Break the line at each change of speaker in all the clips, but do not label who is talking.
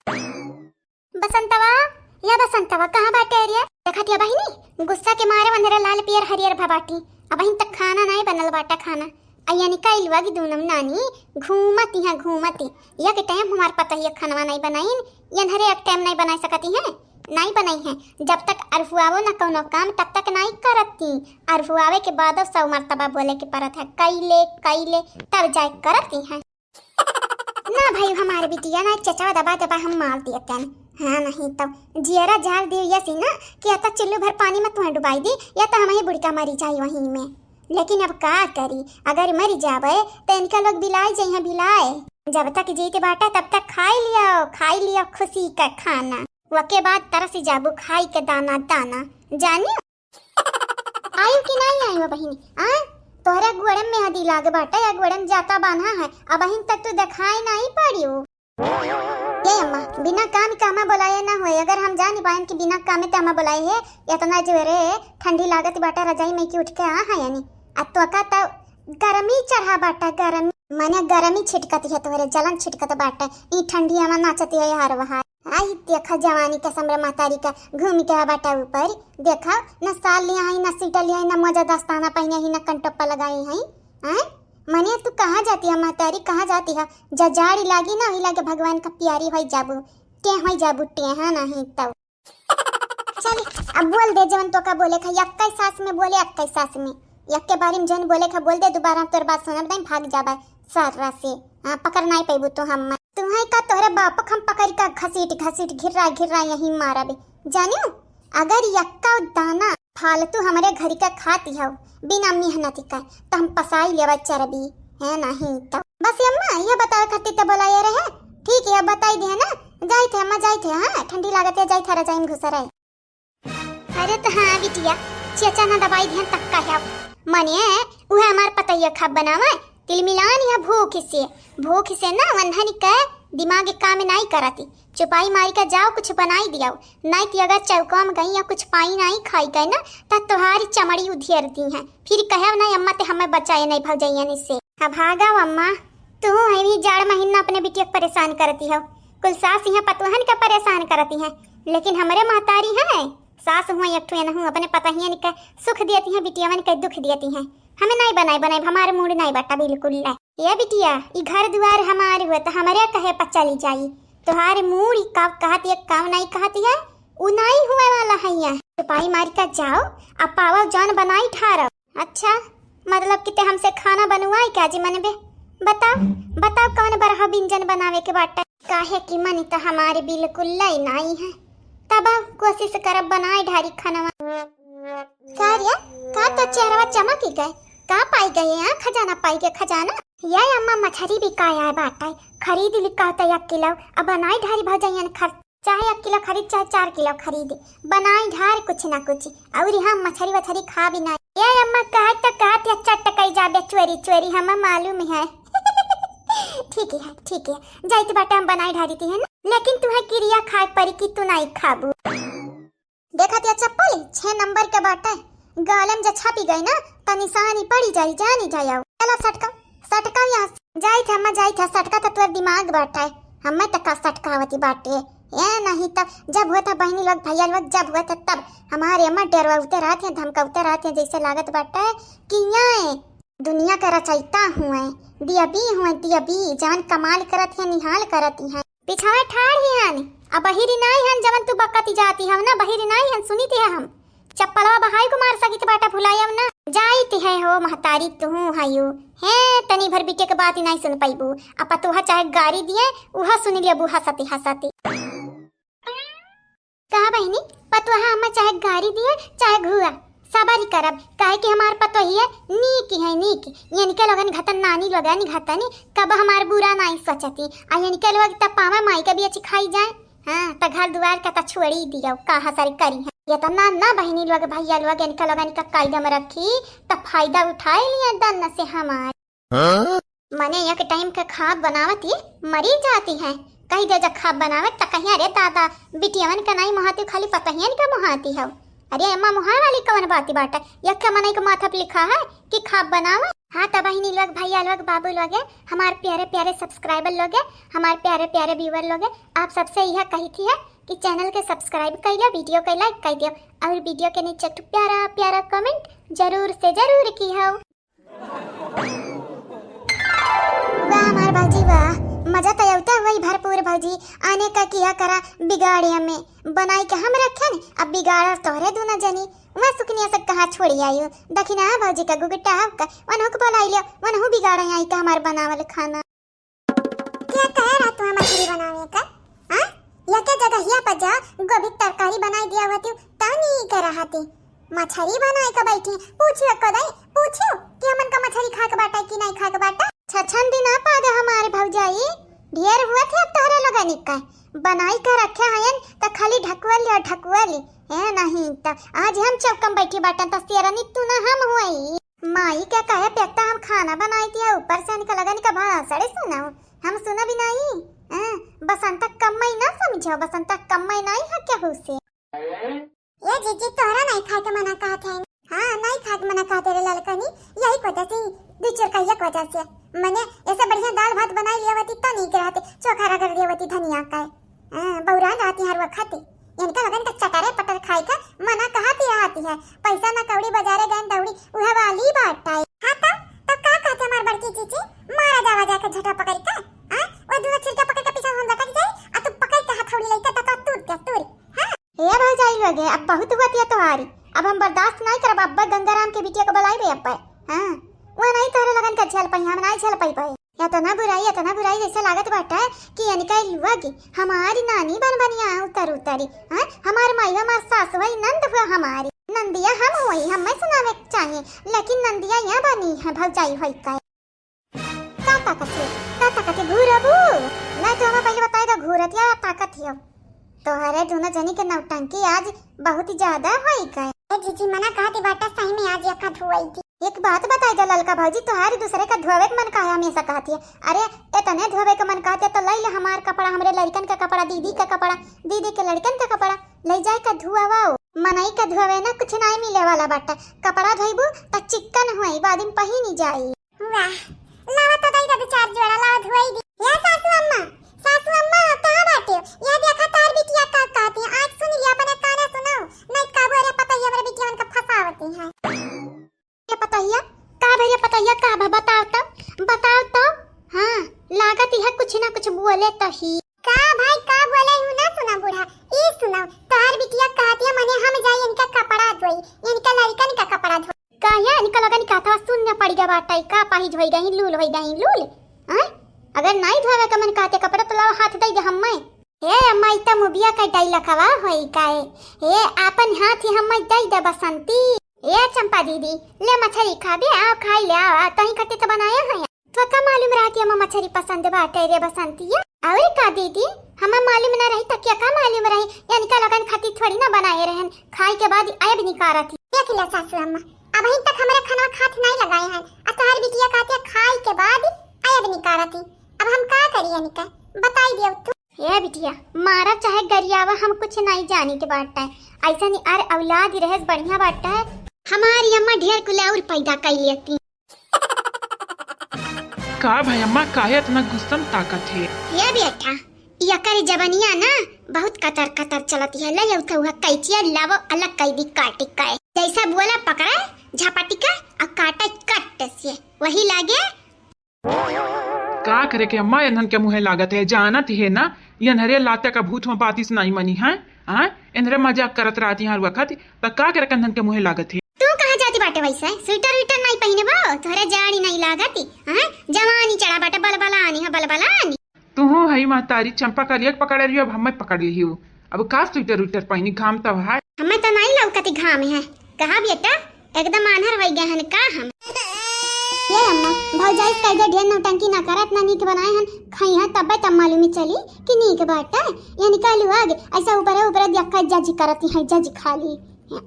बसंतवा या बसंतवा कहाँ बाटे रे? देखत या बहिनी गुस्सा के मारे वंदरा लाल पियर हरियर भबाटी अबहिन तक खाना नहीं बनल बाटा खाना अया निकाल वगी दूनम नानी घूमती है घूमती या के टाइम हमार पता ही खाना नहीं बनाइन यनहरे एक टाइम नहीं बना सकती है नहीं बनाई है जब तक अरफुआवो ना कोनो काम तब तक नहीं करती अरफुआवे के बाद 100 मर्तबा बोले के परत है कैले कैले तब जाए करती है ना भाई हमारे बिटिया ना चचा दबा दबा हम मार दिए तन हाँ नहीं तब जियरा झाड़ दियो या सी ना कि आता चिल्लू भर पानी में तुम्हें डुबाई दी या तो हमें बुड़का मरी जाए वहीं में लेकिन अब का करी अगर मर जावे तो इनका लोग बिलाए जाए बिलाए जब तक जीते बाटा तब तक खाई लियो खुशी का खाना वके बाद तरस जाबू खाई के दाना दाना जानी आयु कि नहीं आयु बहिनी आ तोहरा गुड़म में हदी लाग बाटा या गुड़म जाता बांधा है अब अहिन तक तो दिखाई नहीं पड़ियो ये अम्मा बिना काम कामा बुलाए ना होए अगर हम जान पाएं कि बिना काम में तमा बुलाए है इतना जोरे ठंडी लागत बाटा रजाई में की उठ के आ है यानी अब तो का तो गर्मी चढ़ा बाटा गर्मी माने गर्मी छिटकती है तोहरे जलन छिटकत बाटा ई ठंडी हवा नाचती है यार वहां आई देखा जवानी का समरा मातारी का घूम के बाटा ऊपर देखा न साल लिया है न सीटा लिया है न मजा दस्ताना पहने ही न कंटप्पा लगाई है हैं मने तू कहाँ जाती है मातारी कहाँ जाती है जजाड़ी लागी ना वही लागे भगवान का प्यारी होई जाबू टे हाँ नहीं तब चल अब बोल दे जवन तो का बोले खा यक्का सास में बोले यक्का सास में यक्के बारे में जन बोले खा बोल दे दोबारा तोर बात सुनब नहीं भाग जाबा सारा से हां पकड़ नहीं पैबू तो हम तुम्हारे का तोहरे बाप हम पकड़ का घसीट घिर्रा यही मारबे जानियो अगर यक्का दाना फालतू हमारे घर का खाती हो बिना मेहनती का तो हम पसाई लेवा चरबी है नहीं तो बस अम्मा ये बता खाती तो बोला रहे ठीक है अब बताई दे ना जाई थे अम्मा जाई थे हां ठंडी लागत है जाई थारा जाइन घुसा रहे अरे तो हां बिटिया चचा ना दवाई ध्यान तक का है मने उहे हमार पता ये खा बनावा तिल मिलान या भूख से ना वंधनी का दिमाग काम नहीं करती चुपाई मारी का जाओ कुछ बनाई दिया नहीं तो अगर चौका में गई या कुछ पाई नहीं खाई गए ना तब तुम्हारी चमड़ी उधेर दी है फिर कहे नहीं अम्मा ते हमें बचाए नहीं भाग जाइए इससे अब भागा अम्मा तू है भी जाड़ महीना अपने बिटिया को परेशान करती हो कुल सास यहाँ पतवहन का परेशान करती है लेकिन हमारे महतारी है सास हुआ एक ठो न अपने पता ही का सुख देती है बिटिया मन का दुख देती है हमें नहीं बनाई हमारे मूड नहीं बटा बिल्कुल ये बिटिया ई घर द्वार हमारे हुए तो हमारे कहे पर चली जाई तुम्हारे मूड कब कहती है काम नहीं कहती है उ नहीं हुए वाला है यहाँ चुपाई मार का जाओ अब पावा जान बनाई ठार अच्छा मतलब कि हमसे खाना बनवाई क्या जी मनबे बताओ कौन बरहा व्यंजन बनावे के बाटा काहे की मन तो हमारे बिल्कुल नहीं है तब कोशिश करब बनाए ढारी खाना का तो चेहरा चमक ही गए का पाई गए यहाँ खजाना पाई के खजाना ये अम्मा मछली भी काया बाटा खरीद लिखा तो 1 किलो अब बनाई ढारी भजाइयन चाहे 1 किलो खरीद चाहे 4 किलो खरीद बनाई ढार कुछ ना कुछ और हम मछली खा भी नहीं ये अम्मा कहते चटकाई जाबे चोरी हमें मालूम है ठीक है जाइत बाटा हम बनाई ढारी थी है ना लेकिन तुम्हें क्रिया खाए परी की तू नहीं खाबू देखा ते चप्पल 6 नंबर के बाटा गालम जा छापी गई ना तो निशानी पड़ी जानी जाओ चलो सटका यहाँ जाई थे अम्मा जाई थे सटका तो तोर दिमाग बाटा है हमें तक सटकावती बाटे ये नहीं तब जब हुआ था बहनी लोग भैया लोग जब हुआ था तब हमारे अम्मा डरवा उतर आते हैं धमकाउते रहते हैं जैसे लागत बाटा है कि यहाँ दुनिया का रचयिता हुए दिया बी जवन कमाल करत है निहाल करती है पिछावे ठाड़ ही हन अब बहिरी नहीं हन जवन तू बकती जाती हम ना बहिरी नहीं हन सुनी थे हम चप्पलवा बहाई को मार सकी बाटा भुलायम ना जाईती है हो महतारी तू हयू है तनी भर बिटे के बात ही नहीं सुन पाईबू अपा तुहा चाहे गाड़ी दिए उहा सुन लिया बू हंसती कहा बहनी पतुहा हमें चाहे गाड़ी दिए चाहे घुआ सबारी करब काहे कि हमार पतो ही है नीक यानी के लोगन घतन नानी लोगन घतन कब हमार बुरा नहीं सोचती आ यानी के लोग तब पावा माई का भी अच्छी खाई जाए हां त घर द्वार का त छोड़ी दियो कहा सारी करी है ये तो ना बहनी लोग भैया लोग इनका लोगन का कायदा में रखी त फायदा उठाए लिया दन से हमार मने एक टाइम का खाद बनावती मरी जाती है कहीं दे जा खाद बनावत त कहीं अरे दादा बिटियावन का नहीं मोहाती खाली पता ही इनका मोहाती है अरे अम्मा मुहार वाली कवन बाती बाटा यक्का मनई के माथा पे लिखा है कि खाप बनावे। हाँ तो बहिनी लोग भैया लोग बाबू लोग है हमारे प्यारे प्यारे सब्सक्राइबर लोग है हमारे प्यारे प्यारे व्यूवर लोग है आप सबसे यह कही थी है कि चैनल के सब्सक्राइब कर लो वीडियो को लाइक कर दियो और वीडियो के नीचे प्यारा प्यारा कमेंट जरूर से जरूर की हो। वाह हमारे भाजी वाह मजा तो आवता वही भरपूर भाजी आने का किया करा बिगाड़े हमें बनाई के हम रखे न अब बिगाड़ा तोहरे दूना जनी मैं सुकनिया से कहाँ छोड़ी आई हूँ दखिना भाजी का गुगटा का वनहु को बोलाई लियो वनहु बिगाड़े आई का हमारे बनावल खाना। क्या कह रहा तू मछली बनावे का हां या क्या जगह हिया पर जा गोभी तरकारी बनाई दिया होती तानी कर रहा थी मछली बनाए का बैठी पूछियो कदई पूछियो कि हमन का मछली खा के बाटा कि नहीं खा के बाटा छछन दिन आ पादा हमारे भौजाई ढेर हुआ थे अब तोहरे लोगन का बनाई का रखे हैं त खाली ढकवाली है नहीं त आज हम चौकम बैठी बाटा त सेरनी तू ना हम हुई माई क्या कहे पेटा हम खाना बनाई दिया ऊपर से निकल लगन का भाषण सुनाओ हम सुना भी नहीं बसंत कम्मई ना समझो बसंत कम्मई नहीं है क्या हुसे ये जीजी तोहरा नहीं खा के मना कहा थे हां नहीं खा के मना कहा तेरे ललकनी यही वजह से दूसर कहिया की वजह से मैंने ऐसा बढ़िया दाल भात बनाई लिया होती तो नहीं कहते चोखा रगड़ दिया होती धनिया का बौरा जाती हर वक्त खाती इनका लगन का चटारे पटर खाई का मना कहा भी आती है पैसा ना कौड़ी बाजारे गए दौड़ी उहे वाली बात है। हां तो का कहते हमार बड़की जीजी मारा जावा जाके झटा पकड़ का हां वो दूसरा छिलका पकड़ के पीछे हम जाके जाए आ तू पकड़ के हथौड़ी लेके तक तूर के तूर हां ये भाई जाई लगे अब बहुत हुआ तुम्हारी अब हम बर्दाश्त नहीं करब अब्बा गंगाराम के बिटिया को बुलाई बे अब्बा हां वो नहीं तोरे लगन का झेल पाई हम नहीं झेल पाई या तो ना बुराई जैसे लागत बाटा है कि यानी लुआगी हमारी नानी बन बनिया उतरी हां हमारे माई हमार सास वही नंद हुआ हमारी नंदिया हम हुई हमें सुनावे चाहिए लेकिन नंदिया यहाँ बनी है भौजाई होई का ताकत घूरबू मैं तो हमें पहले बताए तो घूरत या ताकत है तोहरे दोनों जनी के नौटंकी आज बहुत ज्यादा होई का जीजी मना कहती बाटा सही में आज यका धुआई थी। एक बात बताई दो ललका भौजी तुम्हारी दूसरे का धोवे के मन कहा हमेशा कहती है अरे इतने धोवे का मन कहते तो लई ले हमार कपड़ा हमरे लड़कन का कपड़ा दीदी का कपड़ा दीदी के लड़कन का कपड़ा ले जाए का धुआवाओ मनई का धोवे ना कुछ नहीं मिले वाला बाटा कपड़ा धोइबू त चिकन होई बाद में पहिनी जाई। वाह लावा तो दई दे चार जोड़ा लावा धोई दी या सासू अम्मा कहां बाटे या देखा तार बिटिया का कहती है आज सुन लिया अपने काने सुनाओ नहीं काबू रे पता है हमरे बिटिया का फसावती है ये पताइया का भैया पताइया का बताओ तो हां लागत है कुछ ना कुछ बोले तो ही का भाई का बोले हूं ना सुना बूढ़ा ई सुनाओ तार बिटिया कहती है मने हम जाई इनका कपड़ा धोई इनका लड़कन का कपड़ा धोई का या इनका लगन का था सुनना पड़ गया बाटाई का पाही धोई गई लूल हां अगर नहीं धोवे का मन कहते कपड़ा तो लाओ हाथ दे दे हम्मे हे अम्मा इता मुबिया का डाई लखवा होई काए हे आपन हाथ ही हम्मे दे दे बसंती ए चंपा दीदी ले मछली खाबे आओ खाई ले आओ तही खट्टे तो बनाया है तो का मालूम रहा कि हमें मछली पसंद बाटे रे बसंतिया और का दीदी हमें मालूम ना रही त क्या का मालूम रही यानी का लगन खाती थोड़ी ना बनाए रहन खाई के बाद आयब निकारा थी देख ले सासू अम्मा अब अभी तक हमारे खाना हाथ नहीं लगाए हैं अतहर बिटिया कहती खाई के बाद आयब निकारा थी अब हम का करिए निका बताई दियो तू ये बिटिया मारा चाहे गरियावा हम कुछ नहीं जानी के बाटा है ऐसा नहीं अरे औलाद रहे बढ़िया बाटा है हमारी अम्मा ढेर कुलाउर पैदा कर लेती
का भाई अम्मा काहे इतना गुस्सा ताकत है
ये बेटा ये करी जबनिया ना बहुत कतर चलती है ले उठा हुआ कैचिया लावो अलग कई दी काटी का जैसा बोला पकड़ा झपाटी का और काटा कट से वही लागे
का करे के अम्मा इन्हन के मुहे लागत है जानत है ना इन्हरे लाते का भूत में बातिस नहीं मनी है हां इन्हरे मजाक करत रहती हर वक्त त का करे कंधन के मुहे लागत है
तू कहां जाती बाटे वैसे स्वेटर विटर नहीं पहने बो तोरे जाड़ी नहीं लागती हां जवानी चढ़ा बाटे बलबलानी है बलबलानी
तू हई महतारी चंपा का लियक पकड़ रही अब हमें पकड़ ली हूं अब का स्वेटर विटर पहनी घाम तब है
हमें तो नहीं लौकती घाम है कहा बेटा एकदम आनहर हो गए हन का हम ये अम्मा भौजाई कैदे ढेर नौटंकी ना करत ना नीक बनाए हन खाई है तब तब मालूम चली कि नीक बाटा ये निकालू आगे ऐसा ऊपर देखा जज करती है जज खाली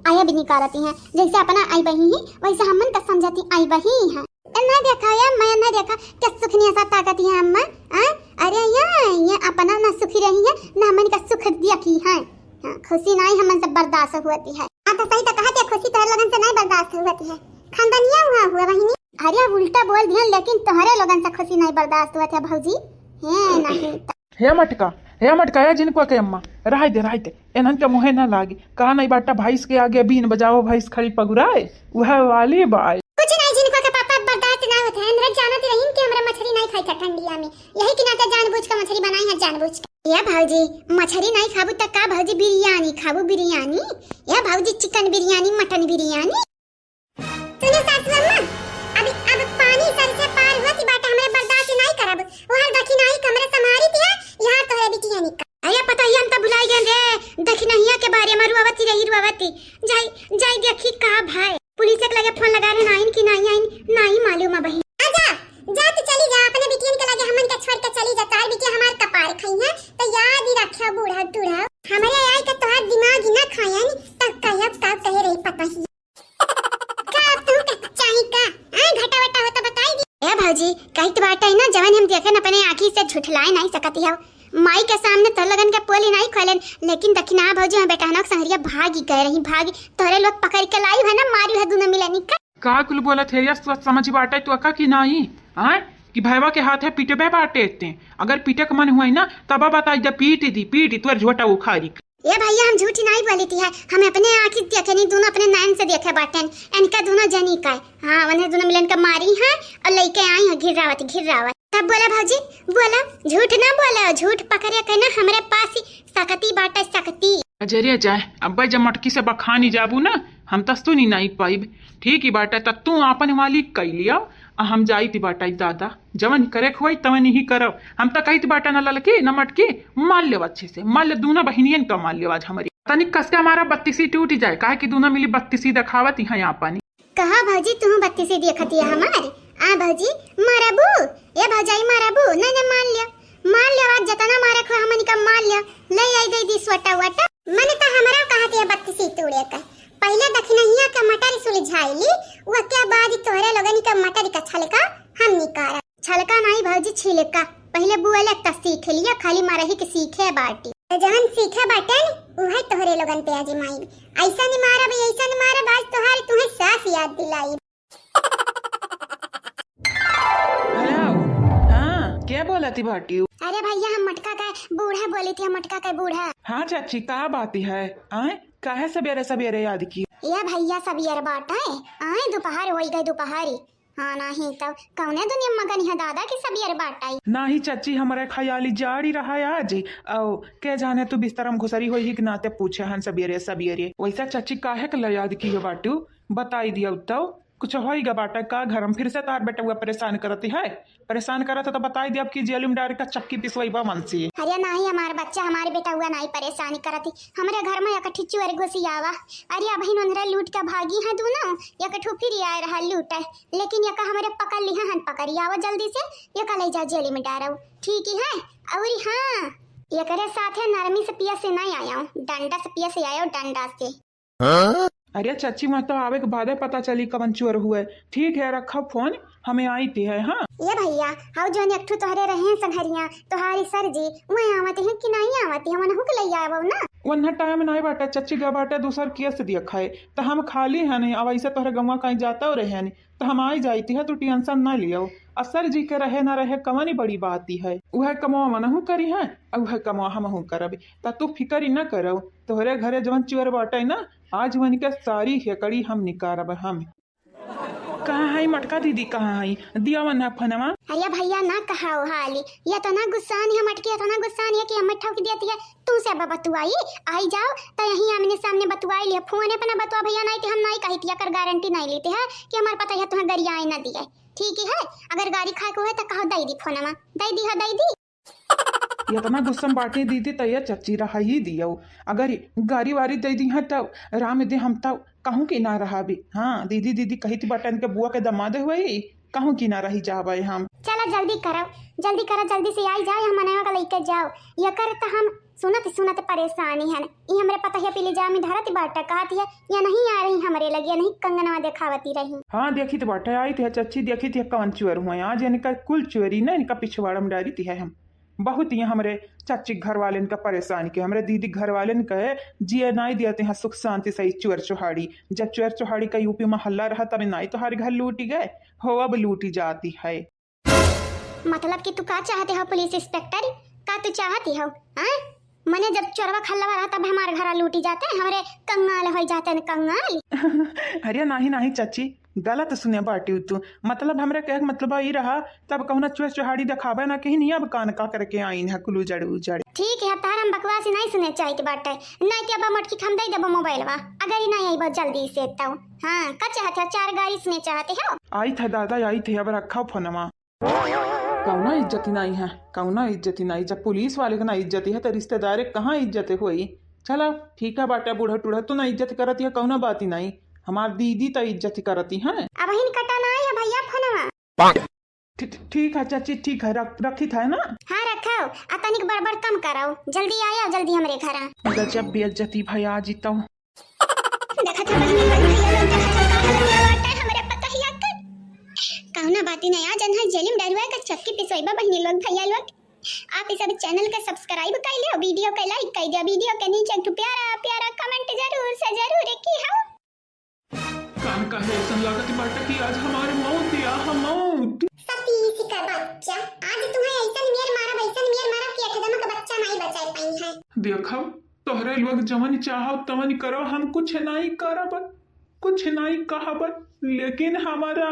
आया भी निकालती है जैसे अपना आई बही है वैसे हमन का समझती आई बही है ना देखा या मैं ना देखा क्या सुखनी ऐसा ताकत है अम्मा अरे ये अपना ना सुखी रही है ना हमन का सुख दिया की है खुशी नहीं हमन से बर्दाश्त होती है हाँ तो सही तो कहते खुशी तोहरे लोगन से नहीं बर्दाश्त होती है, खानदानिया हुआ हुआ बहिनी। अरे उल्टा बोल दिया, लेकिन तोहरे लोगन से खुशी नहीं बर्दाश्त हुआ था भौजी है नहीं।
हे मटका है जिनको के अम्मा रह दे एनहन के मुहे ना लागी, कहा नहीं बाटा भैंस के आगे बीन बजाओ भैंस खड़ी पगुराए वह वाली बात।
कुछ नहीं जिनको के पापा बर्दाश्त ना होते हैं, हमरा जानत रहीन कि हमरा मछली नहीं खाई था ठंडिया में, यही कि नाते जानबूझ के मछली बनाई है जानबूझ के। या भौजी मछली नहीं खाबू त का भौजी बिरयानी खाबू बिरयानी, या भौजी चिकन बिरयानी मटन बिरयानी। सुनो सासू अम्मा, अब पानी सर से पार हुआ कि बाटा हमरा बर्दाश्त नहीं करब, ओहर दखी नहीं कमरे समारी तिया यहां तोहरे बिटिया निका। अरे पता ही हम त भुलाई गए रे दखिनहिया के बारे में रुआवती जाई देखी का भाई पुलिस के लगे फोन लगा रहे नाइन की नहीं मालूम है बहन। आजा जा तू चली जा अपने बिटियन के लगे हमन के छोड़ के चली जा, तार बिटिया हमार कपार खई है तो याद ही रखियो बूढ़ा टूढ़ा हमारे आई के तोहार दिमाग ही ना खायन तब कहब का कहे रही पता ही का तू के चाही का घटा वटा हो तो बताई दी। ए भौजी कही तो बात है ना जवन हम देखे न अपने आंखी से झुठलाए नहीं सकती हो, माई के सामने तो लगन के पोली नहीं खोलन, लेकिन दखिना भौजी में बेटा नक संगरिया भागी कह रही भागी तोरे लोग पकड़ के लाई है ना मारी है दोनों मिलनी
का कुल बोलत है यस समझ बाटे तो अका की नहीं हां कि भैवा के हाथ है पीटे बे बाटे ते अगर पीटे के मन हुआ ना तब बताई दे पीटी तोर झोटा उखाड़ी।
ये भैया हम झूठी नहीं बोली थी है, हम अपने आंखी देखे नहीं दोनों अपने नैन से देखे बाटन इनका दोनों जनी का हां उन्हें दोनों मिलन का मारी है और लेके आई है घिरावत तब बोला भौजी बोला झूठ ना बोला, झूठ पकड़े के ना हमरे पास ही सकती बाटा सकती
अजरिया जाए अब जब मटकी से बखानी जाबू ना हम तस्तु नहीं पाइब ठीक ही बाटा त तू आपन मालिक कई लिया हम जाई ती बाटा दादा जवन करे खुआई तवन ही करब हम त कही बाटा न ललके न मटके माल ले अच्छे से माल ले दूना बहनियन तो माल ले आज हमारी तनिक कस के हमारा 32 टूट जाए काहे कि दूना मिली 32 दिखावत है यहाँ पानी
कहा भौजी तू 32 देखती है हमारी आ भौजी मारबू ए भौजाई मारबू नहीं मान लिया आज जतना मारे खो हमनी का मान लिया ले आई गई दी स्वटा वटा मने त हमरा कहत है 32 तोड़े का पहले दखिनहिया के मटर सुलझाईली वो के बाद तोहरे लोगनी का मटर का छलका हम निकारा छलका नहीं भौजी छिलका पहले बुआले त सीख लिया खाली मारही के सीखे बाटी जहन सीखे बाटन उहे तोहरे लोगन पे आजमाई ऐसा नहीं मारा आज तोहरे तुम्हें साफ याद दिलाई।
क्या बोला थी भाटी?
अरे भैया हम मटका का बूढ़ा बोली थी, मटका का बूढ़ा।
हाँ चाची का बात है आए काहे सवेरे याद की?
या भैया सवेरे बात है आए दोपहर हो गई दोपहरी हाँ नहीं तब कौने दुनिया मगन है दादा की सवेरे बात आई
नहीं चाची हमारे ख्याली जाड़ी रहा है आज औ के जाने तू बिस्तर में घुसरी हो ही कि नाते पूछे हन सवेरे वैसा चाची काहे के याद की बाटू बताई दिया तो कुछ होगा बाटा का घर में फिर से तार बेटा हुआ परेशान करती है परेशान करा था तो बताई दी आपकी जेल में डायरेक्ट चक्की पिसवाई बा मन से।
अरे नहीं हमारे बच्चा हमारे बेटा हुआ नहीं परेशानी करती हमारे घर में एक ठिच्चू अरे घुसी आवा अरे अब ही नंदरा लूट के भागी है दोनों एक ठुफिर आए रहा लूट है लेकिन एक हमारे पकड़ ली हन पकड़ी आवा जल्दी से एक ले जा जेल में डारो ठीक है और हाँ ये करे साथ है नरमी से पिया से नहीं आया हूँ डंडा से पिया से आया डंडा से।
अरे चाची मैं तो आवे के बाद पता चली कवन चोर हुए ठीक है रखा फोन हमें आई थी है। हाँ
ये भैया हाउ जो एक ठो तोहरे रहे संघरिया तोहारी सर जी वह आवते हैं कि नहीं आवते हम नहु के ले आवो ना
वन्ना टाइम नहीं बाटा चच्ची गा बाटा दूसर केस दिया खाए तो हम खाली है नहीं अब ऐसे तोहरे गवा कहीं जाता हो रहे नहीं तो हम आई जाती है तू टेंशन ना लियो असर जी के रहे ना रहे कवनी बड़ी बात ही है वह कमवा मनहू करी है और वह कमवा हमहू करब तू फिक्र ही न करो तोहरे घरे जवन चोर बाटे ना आज वन के सारी हेकड़ी हम निकारब हम कहाँ है मटका दीदी कहाँ है दिया वना फनवा।
अरे भैया ना कहा हाली या तो ना गुस्सान है मटकी तो ना गुस्सान है कि हम ठोक देती है तू से बतुआई आई जाओ तो यही आमने सामने बतुआई लिया फोन पे ना बतुआ भैया नहीं कि हम नहीं कहती है कर गारंटी नहीं लेते है कि हमारे पता है तुम्हें गरिया ना दिया ठीक है अगर गाड़ी खाए को है तो कहो दई दी फोनमा दई दी है दई दी
ये तो मैं गुस्सा बाटे दीदी तैया चच्ची रहा ही दियो अगर गाड़ी वारी दे दी है तब राम दे हम तब कहूँ की ना रहा भी। हाँ दीदी कही थी बटन के बुआ के दमादे हुए कहूँ की ना रही जावे हम।
चलो जल्दी करो जल्दी से आई जाओ हम मनावा का लेकर जाओ ये कर तो हम सुनत परेशानी है ये हमरे पता है पीले जा में धरत बाटा कहती है या नहीं आ रही हमारे लगे नहीं कंगनवा दिखावती रही।
हाँ देखी तो बाटा आई थी चच्ची देखी थी कौन चोर हुआ आज इनका कुल चोरी ना इनका पिछवाड़ा में डाली थी है हम बहुत ही हमरे चाची घर वाले का परेशान के हमरे दीदी घर वाले कहे जिए नहीं दिया हैं सुख शांति सही चुअर चुहाड़ी। जब चुअर चुहाड़ी का यूपी में हल्ला रहा तब नहीं तो हर घर लूटी गए हो अब लूटी जाती है।
मतलब कि तू का चाहते हो पुलिस इंस्पेक्टर? का तू चाहती हो? हाँ, मने जब चोरवा खल्ला रहा तब हमारे घर लूटी जाते हैं, हमारे कंगाल हो जाते हैं कंगाल।
अरे नहीं नहीं चाची गलत सुने बाटी तू। मतलब हमरे कहे मतलब ये रहा तब कहना चुअर चुहाड़ी दिखावे ना कहीं नहीं अब कान का करके आई है कुल उजड़ उजड़।
ठीक है, तार हम बकवास नहीं सुने चाहिए के बाटे नहीं के अब मटकी खम दे देबो मोबाइलवा अगर ही नहीं आई बहुत जल्दी से तो। हां का चाहते हो? 4 गाड़ी सुने चाहते हो?
आई था दादा आई थे अब रखा फोनमा। कौना इज्जत नहीं है, कौना इज्जत नहीं। जब पुलिस वाले का ना इज्जत है तो रिश्तेदार कहाँ इज्जत हुई। चलो ठीक है बाटा बूढ़ा टूढ़ा तो ना इज्जत करती है कौना बात ही नहीं। हमार दीदी तो इज्जत करती है।
अब हिन कटाना है भैया फोनवा।
ठीक है चाची ठीक है रखी था ना।
हाँ रखो अतनिक बड़बड़ कम कराओ जल्दी आया जल्दी हमरे घर।
गजब बेइज्जती भाई आ जीता हूँ।
देखा था बहनी भैया लोग देखा था का बाटा हमरे पता ही आकर कौना बात नहीं आ जन है जेलिम डरवा का चक्की पिसोइबा बहनी लोग भैया लोग। आप इस अभी चैनल का सब्सक्राइब कर लियो, वीडियो का लाइक कर दियो, वीडियो के नीचे एक प्यारा प्यारा कमेंट जरूर से जरूर की हो।
कान का है ऐसा लागत बाटा की आज हमारे मौत या हम मौत।
सती का बच्चा आज तुम्हें ऐसा मेर मारा कि एकदम का बच्चा नहीं बचा पाई है।
देखो तोहरे लोग जवन चाहो तवन करो हम कुछ नहीं करब कुछ नहीं कहब लेकिन हमारा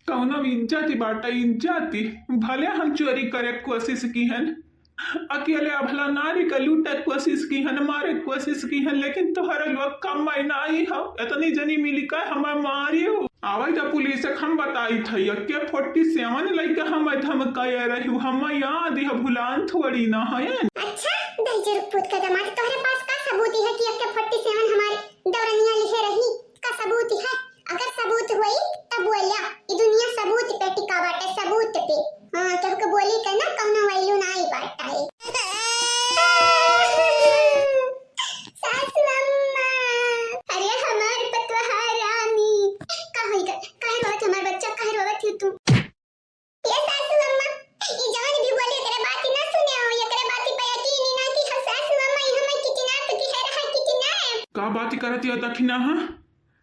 कौनो इज्जत बाटा इज्जती भले हम चोरी करे कोशिश की हन अकेले अभला नारी का लूटे कोशिश की हन मारे कोशिश की हन लेकिन तोहरे लोग कम नहीं हो इतनी जनी मिली का हमें मारी हो। आवाज तो पुलिस हम बताई थी के 47 लड़का हम कह रही हम याद है भुलान थोड़ी ना है।
अच्छा दहजर पुत का दामाद तोहरे पास का सबूत है कि 47 हमारे दौरनिया लिखे रही का सबूत है? अगर सबूत हुई तब बोलिया ये दुनिया सबूत पे टिका बाटे सबूत पे। हां तब को बोली करना कौनो वैल्यू नहीं बाटा है। सासू अम्मा अरे हमार पतवा रानी का होइगा काहे रोत हमार बच्चा काहे रोत थी तू? ये सासू अम्मा ये जान भी बोले तेरे बात ना सुने हो ये तेरे बात पे यकीन ही ना कि हम सासू अम्मा ये हमें कितना तो की है रहा कितना
का बात करती है दखिना। हां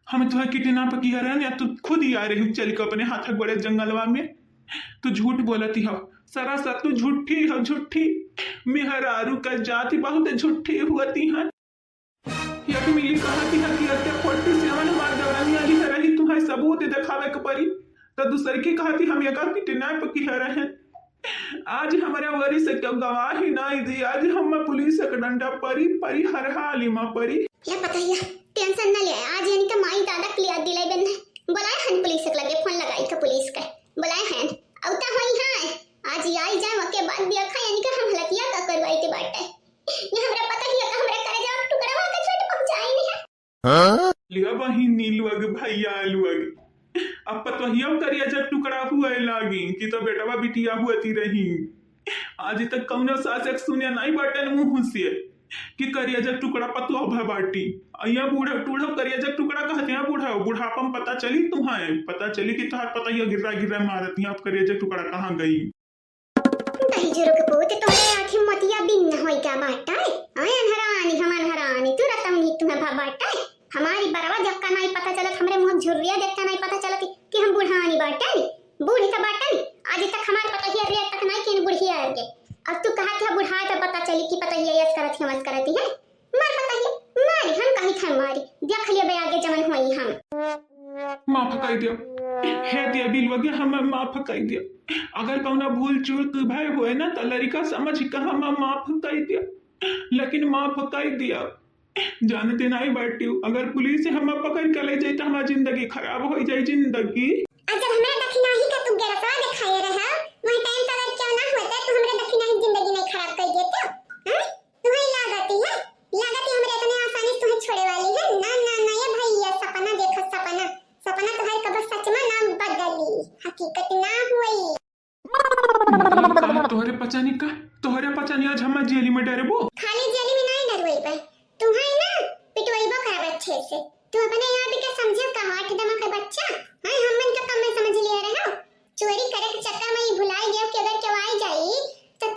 हम तुम्हें किडनैप किया रहे या तू खुद ही आ रही हूँ चल के अपने हाथ बड़े जंगलवा में। तू झूठ बोलती हो सरासर तू झूठी हो झूठी। मेहरारू का जाति बहुत झूठी होती है। यह मिली कहती है कि 47 हमारे दौरानी वाली है रही तुम्हें सबूत दिखावे के परी तो दूसरी की कहती हम एक किडनैप किया रहे। आज हमारे वरी से क्यों गवाही नहीं दी आज हम पुलिस का डंडा परी परी हर हाल में परी।
क्या पता है टेंशन न ले आज यानी का माई दादा क्लियर दिलाई बन बुलाए हन पुलिस के लगे फोन लगाई का पुलिस का बुलाए हन औता होई हां आज आई जाए के बाद देखा यानी का हम हलतिया का करवाई के बाटे ये हमरा पता ही का हमरा करे जाओ टुकड़ा हो के छोटे पहुंचाई नहीं है।
हां लिया बहिनी लोग भैया लोग अब पतहिया करिया जब टुकड़ा हुआ लागी कि तो बेटवा बिटिया हुआती रही आज तक कौनो शासक सुने नहीं बाटन मुंह से कि करिया जब टुकड़ा पतवा भा बाटी अया बूढ़ा टूढ़ा करिया जब टुकड़ा कहते हैं बूढ़ा बुढ़ापम पता चली तुम्हें पता चली कि तुहार पता ही गिरा गिरा मारती आप करिया जब टुकड़ा कहाँ गई।
नहीं जरूर के पोते तोरे आंखें मोतिया बिन होई का बाटा आय अनहरानी हम अनहरानी तू रतम नी तुम्हें भा बाटा हमारी बरवा जब का नहीं पता चलत हमरे मुंह झुर्रिया देख का नहीं पता चलत कि हम बुढ़ानी बाटा बूढ़ी का बाटा आज तक हमारे पता ही रे तक नहीं कि बुढ़िया आ गए अब तू कहा था बुढ़ा तो पता चली कि पता ही यस करत है मत करती है मार पता ही मारी हम कहीं खा मारी देख लिया बे आगे जमन होई हम
माफ कर दियो है दिया बिल वगे हम माफ कर दियो अगर कौना भूल चूक भाई होए ना तो लड़का समझ के हम माफ कर दियो लेकिन माफ कर दिया जानते नहीं बैठी अगर पुलिस से हम पकड़ के ले जाए तो हमारी जिंदगी खराब हो जाए जिंदगी।
अगर हमें दक्षिणा ही का तू गरसा दिखाए रहा वही टाइम पर अगर क्यों ना होता तो हमरे दक्षिणा ही जिंदगी नहीं खराब कर देते हां तुम्हें लागती है हमरे इतने आसानी से तुम्हें छोड़े वाली है ना ना ना ये भैया सपना देखो सपना सपना तो हर कब सच में ना बदली हकीकत ना हुई। तोहरे पचानी आज हम जेली में डरबो खाली जेली में नहीं डरवई पे तुम्हें ना पिटवाईबो कर अच्छे से तू अपने यहाँ भी क्या समझे का हाथ दमा का बच्चा हां हम मन का कम में समझ लिया रहे हो चोरी करे के चक्कर में ही भुलाई गयो कि अगर केवाई जाई तो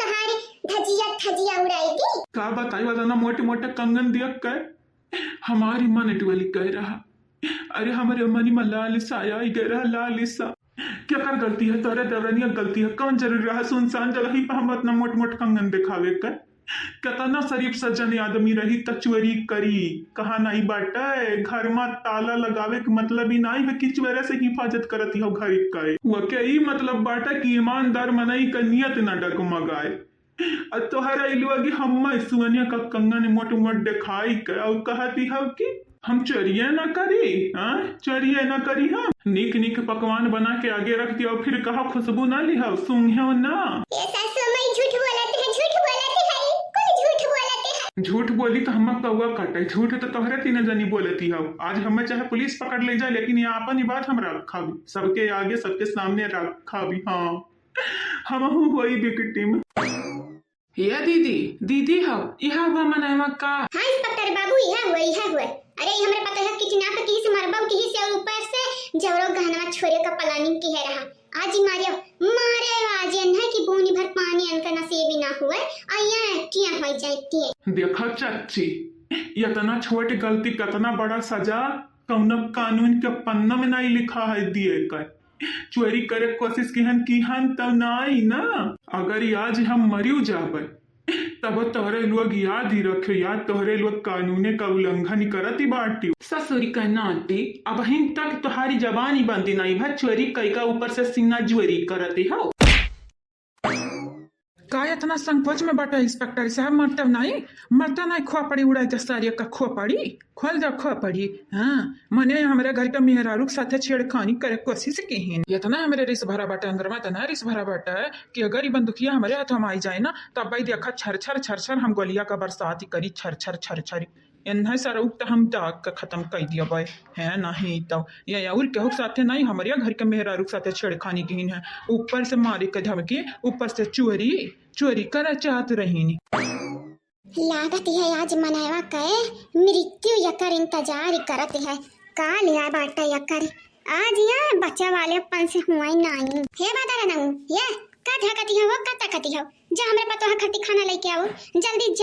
का बताई वाला ना मोटे मोटे कंगन दिया कर हमारी मन वाली कह रहा। अरे हमारे मनी में लाल साया ही गह रहा लाल सा क्या कर गलती है तोरे देवरनिया गलती है कौन जरूरी रहा सुनसान जगह ही पे हम इतना मोट मोट कंगन दिखावे कर कितना शरीफ सज्जन आदमी रही त चोरी करी कहा नहीं बाटे घर में ताला लगावे के मतलब ही नहीं है कि चोरे से हिफाजत करती हो घर का वो के ही मतलब बाटे कि ईमानदार मनई का नियत न डगमगाए तोहरा इलुआ की हम सुनिया का कंगन मोट मोट दिखाई के और कहती हो कि हम चोरिये न करी हाँ चोरिये न करी हम निक निक पकवान बना के आगे रख दिया और फिर कहा खुशबू ना लिहा सूंघो ना झूठ बोली तो हम कौआ काटे झूठ तो तोहरे तीन जनी बोलती हो आज हमें चाहे पुलिस पकड़ ले जाए लेकिन यहाँ अपन बात हम रखा भी सबके आगे सबके सामने रखा भी हाँ हम वही विक्टिम
ये दीदी दीदी हो यह हुआ मनावा का
हाँ इंस्पेक्टर बाबू यह हुआ अरे हमरे पता है कितना पे किसी से मरबा किसी से और ऊपर से जवरो गहना छोरे का प्लानिंग की है रहा आज ही मारे आज है कि बूनी भर पानी अनका नसीब ही ना हुआ आया क्या हो जाती है
देखा चाची इतना छोटी गलती कितना बड़ा सजा कौन कानून के पन्ना में नहीं लिखा है दिए कर चोरी करे कोशिश की हन तब नहीं ना अगर आज हम मरियो जाबे तब तोहरे लोग याद ही रखे याद तोहरे लोग कानून का उल्लंघन करती बाटी ससुरी का नाटी अब हिम तक तुम्हारी जबान ही बनती नहीं भाई चोरी कई का ऊपर से सीना ज्वेरी करती हो
का इतना संकोच में बटा इंस्पेक्टर साहब मरता नहीं खोपड़ी उड़ाई तो सारी का खोपड़ी खोल दो खोपड़ी हाँ मने हमारे घर का मेहरारू के साथ छेड़खानी करे कोशिश की इतना हमारे रिस भरा बाटा अंदर में इतना रिस भरा बाटा है कि अगर ये बंदूकिया हमारे हाथों में आई जाए ना तब भाई देखा छर छर हम गोलिया का बरसात ही करी छर छर इन्हें सारा उगता हम दाग का खत्म कर दिया भाई है नहीं तो ये और केहू साथे नहीं हमारे घर के मेहरारू के साथ छेड़खानी की है ऊपर से मारे के धमकी ऊपर से चोरी करा चाहत रही
लागत है आज मनावा कहे मृत्यु यकर इंतजार करत है काल या बाटा यकर आज यहाँ बच्चा वाले पन से हुआ नहीं हे बता रहा हूँ ये का धकती हो का तकती हो जा हमरे पतो खट्टी खाना लेके आओ जल्दी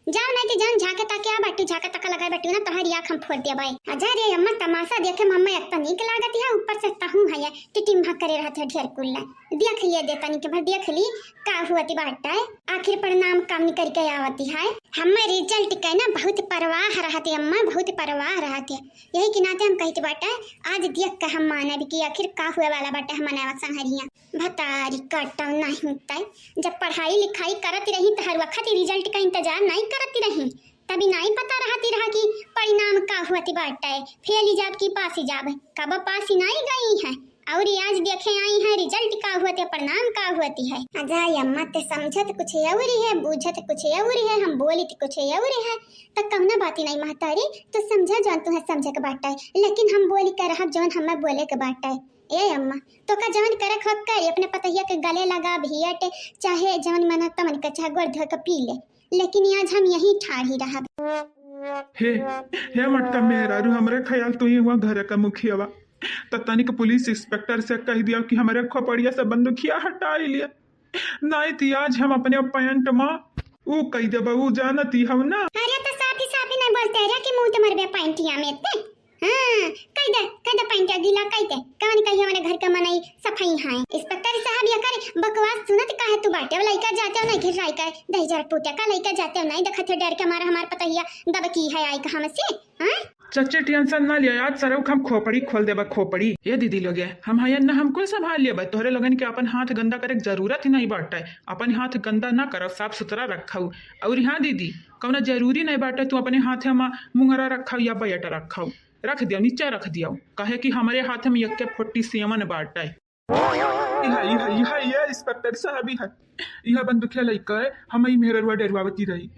जाओ नहीं तो जान झाके ताके आ बाटू झाके तक लगा बैठू ना तोहरी आँख हम फोड़ दिया भाई अजा रे अम्मा तमाशा देखे मम्मा एक तो नीक लागत है ऊपर से तहू है टिटिम्हा करे रहत है ढेर कुल्ला देख लिया देता नहीं के भर देख ली का हुआती बाटा है आखिर परिणाम काम करके आवती है हमें रिजल्ट के ना बहुत परवाह रहती अम्मा बहुत परवाह रहती यही के नाते हम कहते बाटा आज देख के हम माने भी कि आखिर का हुए वाला बाटा हम मनावा संहरिया भतारी कटौ नहीं होता जब पढ़ाई लिखाई करती रही तो हर वक्त रिजल्ट का इंतजार नहीं करती रही तभी नहीं पता रहती रहा कि परिणाम का हुआती बाटा है फेल जाब की पास ही जाब कब पास ही नहीं गई है और आज देखे आई है रिजल्ट का हुआ परिणाम का होती है अजाय अम्मा ते समझत कुछ और है बूझत कुछ और है हम बोली कुछ और है तो कहना बात नहीं महतारी तो समझा जान तुम्हें समझे के बाटा है लेकिन हम बोली कर रहा जौन हमें बोले के बाटा है ए अम्मा तो का जवन करे खप कर अपने पतैया के गले लगा भियट चाहे जवन मन तमन के चाहे गोर धो के पी ले लेकिन आज हम यही ठाड़ ही रहा
हे मटका मेहरारू हमरे ख्याल तू ही हुआ घर का मुखिया तनिक पुलिस इंस्पेक्टर से कह दिया कि हमारे खोपड़िया से बंदूकिया हटा लिया नहीं थी आज हम अपने पैंट माँ वो कह दे बहू जानती हम ना
अरे तो साफी नहीं बोलते रे कि मुंह तुम्हारे बे पैंटिया में ते हां कह दे पैंटिया गीला कह दे कहानी कही हमारे घर का मनाई सफाई है इंस्पेक्टर साहब ये करे बकवास सुनत काहे तू बाटे लइका जाते हो नहीं घिर राई का दही जर पुटे का लइका जाते हो नहीं देखत डर के मारा हमार पतैया दब की है आई का हमसे हां
चच्चे टेंशन ना लिया याद सर हम खोपड़ी खोल देबा खोपड़ी ये दीदी लोग हम है ना हमको संभाल लिया तोहरे लोगन के अपन हाथ गंदा करे जरूरत ही नहीं बाटा है अपन हाथ गंदा ना करो साफ सुथरा रखाऊ और हाँ दीदी कौना जरूरी नहीं बाटे तू अपने हाथ में मुंगरा रखाऊ या बैठ रखाऊ रख दिया नीचे रख दिया कहे कि हमारे हाथ में यक्के फोटी सेवन बाटा है
इंस्पेक्टर साहब है यह बंदूकिया लइका है हम ही मेहरवा डरवावती रही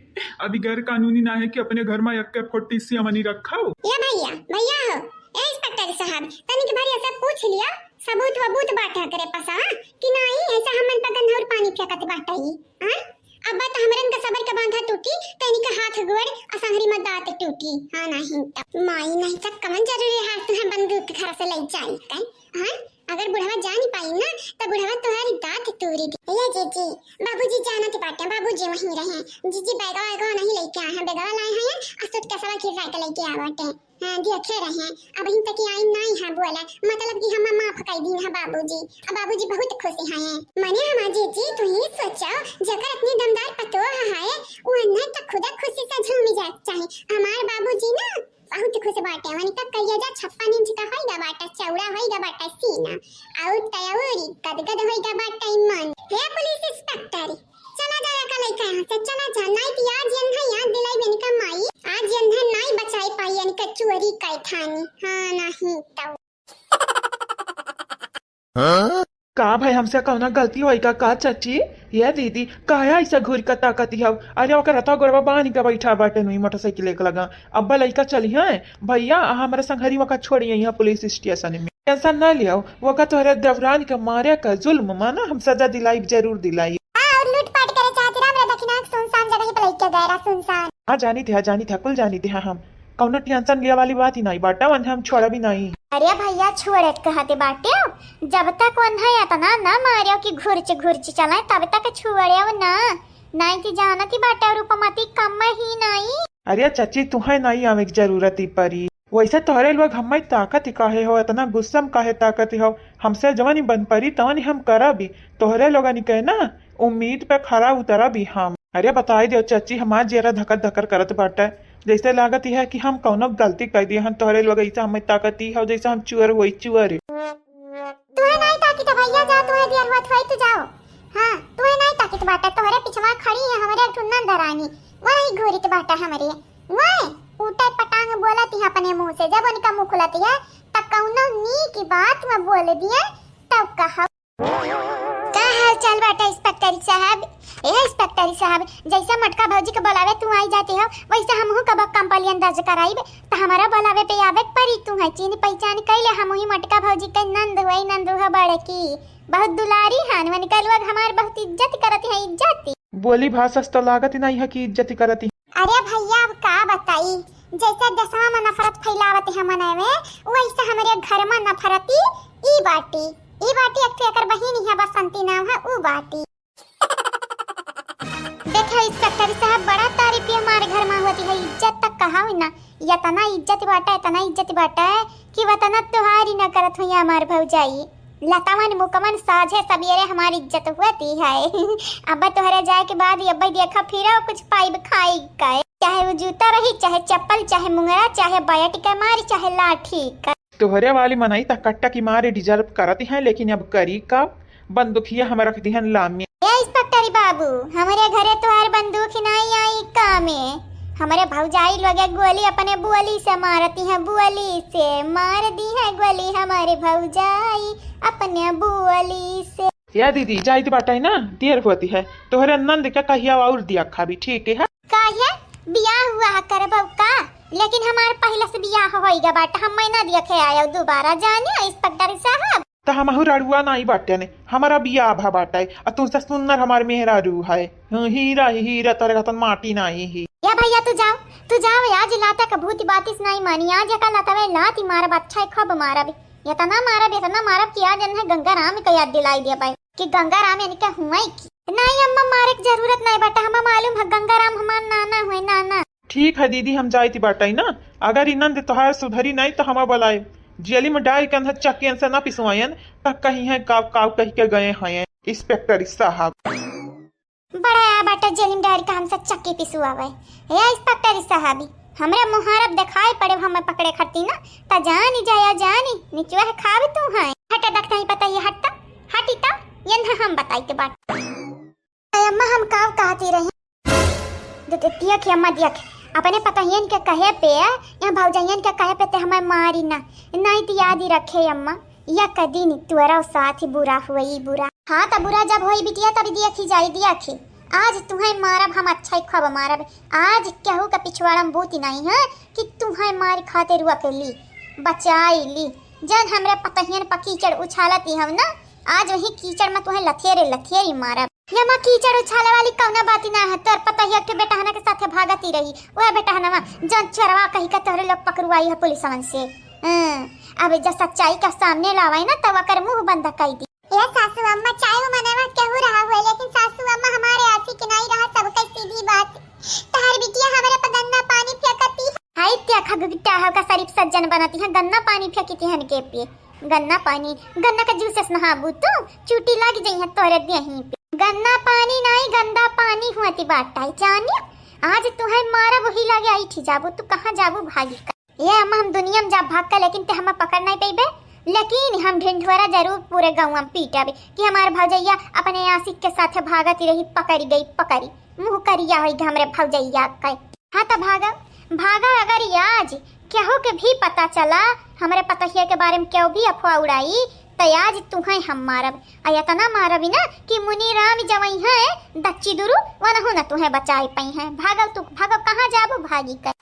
अभी गैर कानूनी ना है कि अपने घर में यक्के फोटी सेवन रखाओ
ये भैया हो ए इंस्पेक्टर साहब तनिक भरिया से पूछ लिया सबूत बाटा करे पसा कि नहीं ऐसा हमन पर गंधा और पानी फेंकत बाटा ही हां अब बात हमरन का सबर का बांधा टूटी तनी का हाथ गोड़ असंहरी में दांत टूटी हां नहीं तब माई नहीं तक कमन जरूरी है तुम्हें बंदूक घर से ले जाई का हां अगर बुढ़वा जा नहीं पाई ना तो बुढ़वा तुम्हारी दांत तोड़ी दी। ये जीजी बाबूजी जाना के बाटे, बाबूजी वहीं रहे। जीजी बैगा वैगा नहीं लेके आए हैं, बैगा लाए हैं और सूट कैसा खिला के लेके आवटे। हां देखे रहे अब इन तक आई नहीं है बोला, मतलब कि हम माफ कर दी है बाबूजी। अब बाबूजी बहुत खुश हैं। मने हम जीजी तू ही सोचो जकर इतनी दमदार पतो है वो न तक खुद खुशी से झूम जा चाहे। हमारे बाबूजी ना बहुत खुश बाटे, वनी तक कहिया जा 56 इंच का होइगा बाटा, चौड़ा होइगा बाटा सीना और तयौरी गदगद होइगा बाटा मन। हे पुलिस इंस्पेक्टर चला जा का लइका यहां से चला जा, नहीं तो आज यन है याद दिलाई बेन का माई, आज यन है नहीं बचाई पाई यन का चोरी kai थानी। हां नहीं तो
का भाई हमसे कौना गलती होई का चाची? ये दीदी काया ऐसा घूर का ताकती हव? अरे ओकर रता गोरबा बानी का बैठा बाटे नुई मोटरसाइकिल एक लगा। अब्बा लइका चली है भैया हमारे संघरी वका छोड़ी यहाँ पुलिस स्टेशन में। टेंशन न लियो वका तोहरे देवरान के मारे का जुल्म माना हम सजा दिलाई जरूर दिलाई।
और लूटपाट करे चाहती राम रे दक्षिणा सुनसान जगह पे लइका गैरा सुनसान।
हाँ जानी थे कुल जानी थे हम कौन टेंशन लिया वाली बात ही नहीं बाटा वन हम छोड़ा भी नहीं।
अरे भैया छोड़े कहते बाटे जब तक वन्हा इतना ना मारियो कि घुरच चलाए तब तक छुड़ियो ना, नहीं थी जाना थी बाटे रूपमती कम ही नहीं।
अरे चाची तुम्हें नहीं आवे की जरूरत ही परी, वैसे तोहरे लोग हमें ताकत ही काहे हो, इतना गुस्सा में काहे ताकत हो? हमसे जवानी बन परी तवनी हम करा भी, तोहरे लोग कहे ना उम्मीद पे खरा उतरा भी हम। अरे बताई दो चाची हमार जरा धकर करत बाटे, जैसे लागत है कि हम कौनो गलती कर दिए हम तोहरे लोग ऐसा हमें ताकत ही हो जैसे हम चुअर हुई चुअर।
तुम्हें नहीं ताकत भैया जा तुम्हें देर हुआ तो जाओ। हां तुम्हें नहीं ताकत बाटा तोहरे पिछवा खड़ी है हमारे टुन्नन धरानी वही घोरित बाटा हमारे वही उठे पटांग बोलती है अपने मुंह से, जब उनका मुंह खुलती है तब कौनो नी की बात में बोल दिया तब कहा का हाल चाल बाटा इंस्पेक्टर साहब? ए इंस्पेक्टर साहब जैसा मटका भौजी के बुलावे तू आई जाते हो वैसे हमहू कब कंप्लेंट दर्ज कराइब त हमारा बुलावे पे आवे परी तू है चीन पहचान कैले हम ही मटका भौजी के नंद हुआ बड़की बहुत दुलारी हान मन के लोग हमार बहुत इज्जत करत है इज्जत।
बोली भाषा तो लागत ही नहीं है कि इज्जत करती।
अरे भैया अब का बताई जैसे दसवा में नफरत फैलावत है मने में वैसे हमारे घर में नफरती ई बाटी एक एकर बहिनी है बसंती नाम है ऊ बाटी। देखो इंस्पेक्टर साहब बड़ा तारीफ हमारे घर में होती है, इज्जत तक कहा हुई ना इतना इज्जत बाटा है कि वतना त्योहार ही न करत हुई हमारे भौजाई लतावन मुकमन साझे सबेरे हमारी इज्जत होती है। अब तोहरे जाए के बाद अब देखा फिर कुछ पाइब खाई का चाहे वो जूता रही चाहे चप्पल चाहे मुंगरा चाहे बैट के मारी चाहे लाठी का।
तोहरे वाली मनाई तक कट्टा की मारे डिजर्व करती है लेकिन अब करी का बंदूकिया हम रख दी लामी।
इंस्पेक्टर बाबू हमारे घरे तो हर बंदूक नहीं आई कामे, हमारे भौजाई लोग गोली अपने बुअली से मारती हैं, बुअली से मार दी है गोली हमारे भौजाई अपने बुअली से।
या दीदी जाई तो बाटा है ना देर होती है तोहरे नंद का कहिया और दिया खा भी ठीक है
काहे बियाह हुआ करबौ का, लेकिन हमारे पहले से बियाह होइगा बाटा हम महीना देखे आयो दोबारा जाने इंस्पेक्टर साहब।
तो हम रड़ुआ नहीं बाटे ने हमारा बियाह भा बाटा है तुमसे सुनर हमारे मेहरा रू है हीरा तोरे का माटी नहीं ही।
या भैया तू जाओ आज लाता का भूत बातिस नहीं मानी आज का लाता वे लाती मारब अच्छा खब मारब इतना मारब कि आज है गंगा राम का याद दिलाई दिया भाई कि गंगा राम यानी क्या हुआ की नहीं अम्मा मारे की जरूरत नहीं बाटा हमें मालूम है गंगा राम हमार नाना हुए नाना।
ठीक है दीदी हम जाती बाटा ना अगर इनंद तोहार सुधरी नहीं तो हम बुलाए जेली में डाल के अंदर चक्की से ना पिसवायन तक कहीं है काव कह के गए हैं इंस्पेक्टर साहब।
बड़ा बाटा जेली में डाल के हमसे चक्की पिसवावे हे इंस्पेक्टर साहब हमरे मुहारब दिखाई पड़े हमें पकड़े खती ना ता जानी जाया जानी निचवा है खावे तू है हटा दख नहीं पता ये हटी ता यन हम बताई के बात अम्मा हम काव कहती रही देख अम्मा देख अपने पतहियन के कहे पे या भौजाइयन के कहे पे ते हमें मारी ना नहीं तो याद ही रखे अम्मा या कदी नी तुअरा साथ ही बुरा हुई बुरा। हाँ तो बुरा जब होई बिटिया तभी देखी जाई देखी आज तुम्हें मारब हम अच्छा ही खब मारब आज केहू का पिछवाड़ा में बूती नहीं है कि तुम्हें मार खाते रुआ के ली बचाई ली जन हमरे पतहियन पर कीचड़ उछालती हम ना आज वही कीचड़ में तुम्हें लथेरी मारब। ये मां कीचड़ उछाले वाली कौना बाती ना है तोर पतहिया के बेटहना के साथे भागती रही ओए बेटहना जन चरवा कही का तोरे लोग पकड़वाई है पुलिसवन से अब जब सच्चाई का सामने लावाई ना तब कर मुंह बंद कर दी। ये सासू अम्मा चाहे वो मनवा कहू रहा हुआ, लेकिन सासू अम्मा हमारे आसी के नहीं रहा, सब का सीधी बात। तहर बिटिया हमारे पर गंदा पानी फेंकती है। हाय त्या खगटा है का शरीफ सज्जन बनाती है, गन्ना पानी फेंकती है के पे। गन्ना पानी, गन्ना का जूस से नहाबू तो चूटी लग जाई है तोरे देही पे। गन्ना पानी नहीं गंदा पानी हुआती बाटा जानिए। आज तुम्हें मारा वही लगे आई थी जाबू, तू कहाँ जाबू भागी का। ये अम्मा हम दुनिया में जा भाग का, लेकिन ते हम पकड़ नहीं पेबे। लेकिन हम ढिंढोरा जरूर पूरे गाँव में पीटाबे कि हमारे भौजैया अपने आशिक के साथ भागती रही, पकड़ी गई पकड़ी मुँह करिया होई हमरे भौजैया का। हाँ तो भागा भागा, अगर आज केहू के भी पता चला हमारे पतहिया के बारे में क्यों भी अफवाह उड़ाई तो आज तुम्हें हम मारब। इतना मारब ना कि मुनि राम जवई है दच्ची दुरु वनहु न तुम्हें बचाई पाई है। भागो तू भागो, कहाँ जाबो भागी कर।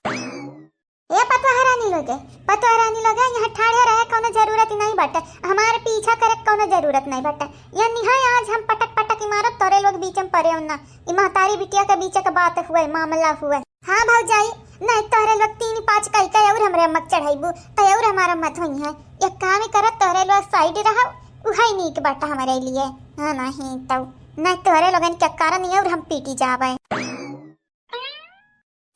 ये पतवारानी लगे यहाँ ठाड़े रहे कोनो जरूरत नहीं बाटे, हमारे पीछा करे कोनो जरूरत नहीं बाटे। ये निहाय आज हम पटक पटक मारब तोरे लोग बीच में पड़े ना। ई महतारी बिटिया के बीच का बात हुए, मामला हुए। हाँ भौजाई नहीं तोरे लोग 3-5 कई और हमरे मत चढ़ाइबू तो और हमारा मत होई है। एक काम करत तोरे लोग साइड रहो, उहाई नीक बाटा हमारे लिए। हाँ नहीं तो नहीं तोरे लोगन के कारण नहीं और हम पीटी जावे।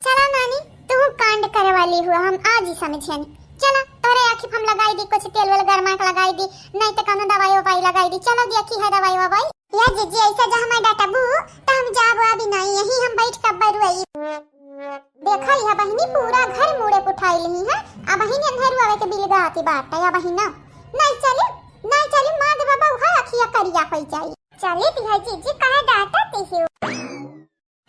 चला नानी तू कांड करे वाली हुआ, हम आज ही समझियन। चला तोरे आखिर हम लगाई दी, कुछ तेल वेल गरमा के लगाई दी, नहीं तो कोनो दवाई ववाई लगाई दी। चलो देखी है दवाई ववाई। या जीजी ऐसा जहाँ मैं डाटा बू तो हम जाबो अभी नहीं, यही हम बैठ कर बरुई। देखा यह बहिनी पूरा घर मुड़े उठाई ली है। अब बहिनी अंधेर आवे के बिल गाती बात है। बहिना नहीं चली मां दे बाबा उहा अखिया करिया होई जाई। चली ती है जीजी कहे डाटा ती हो।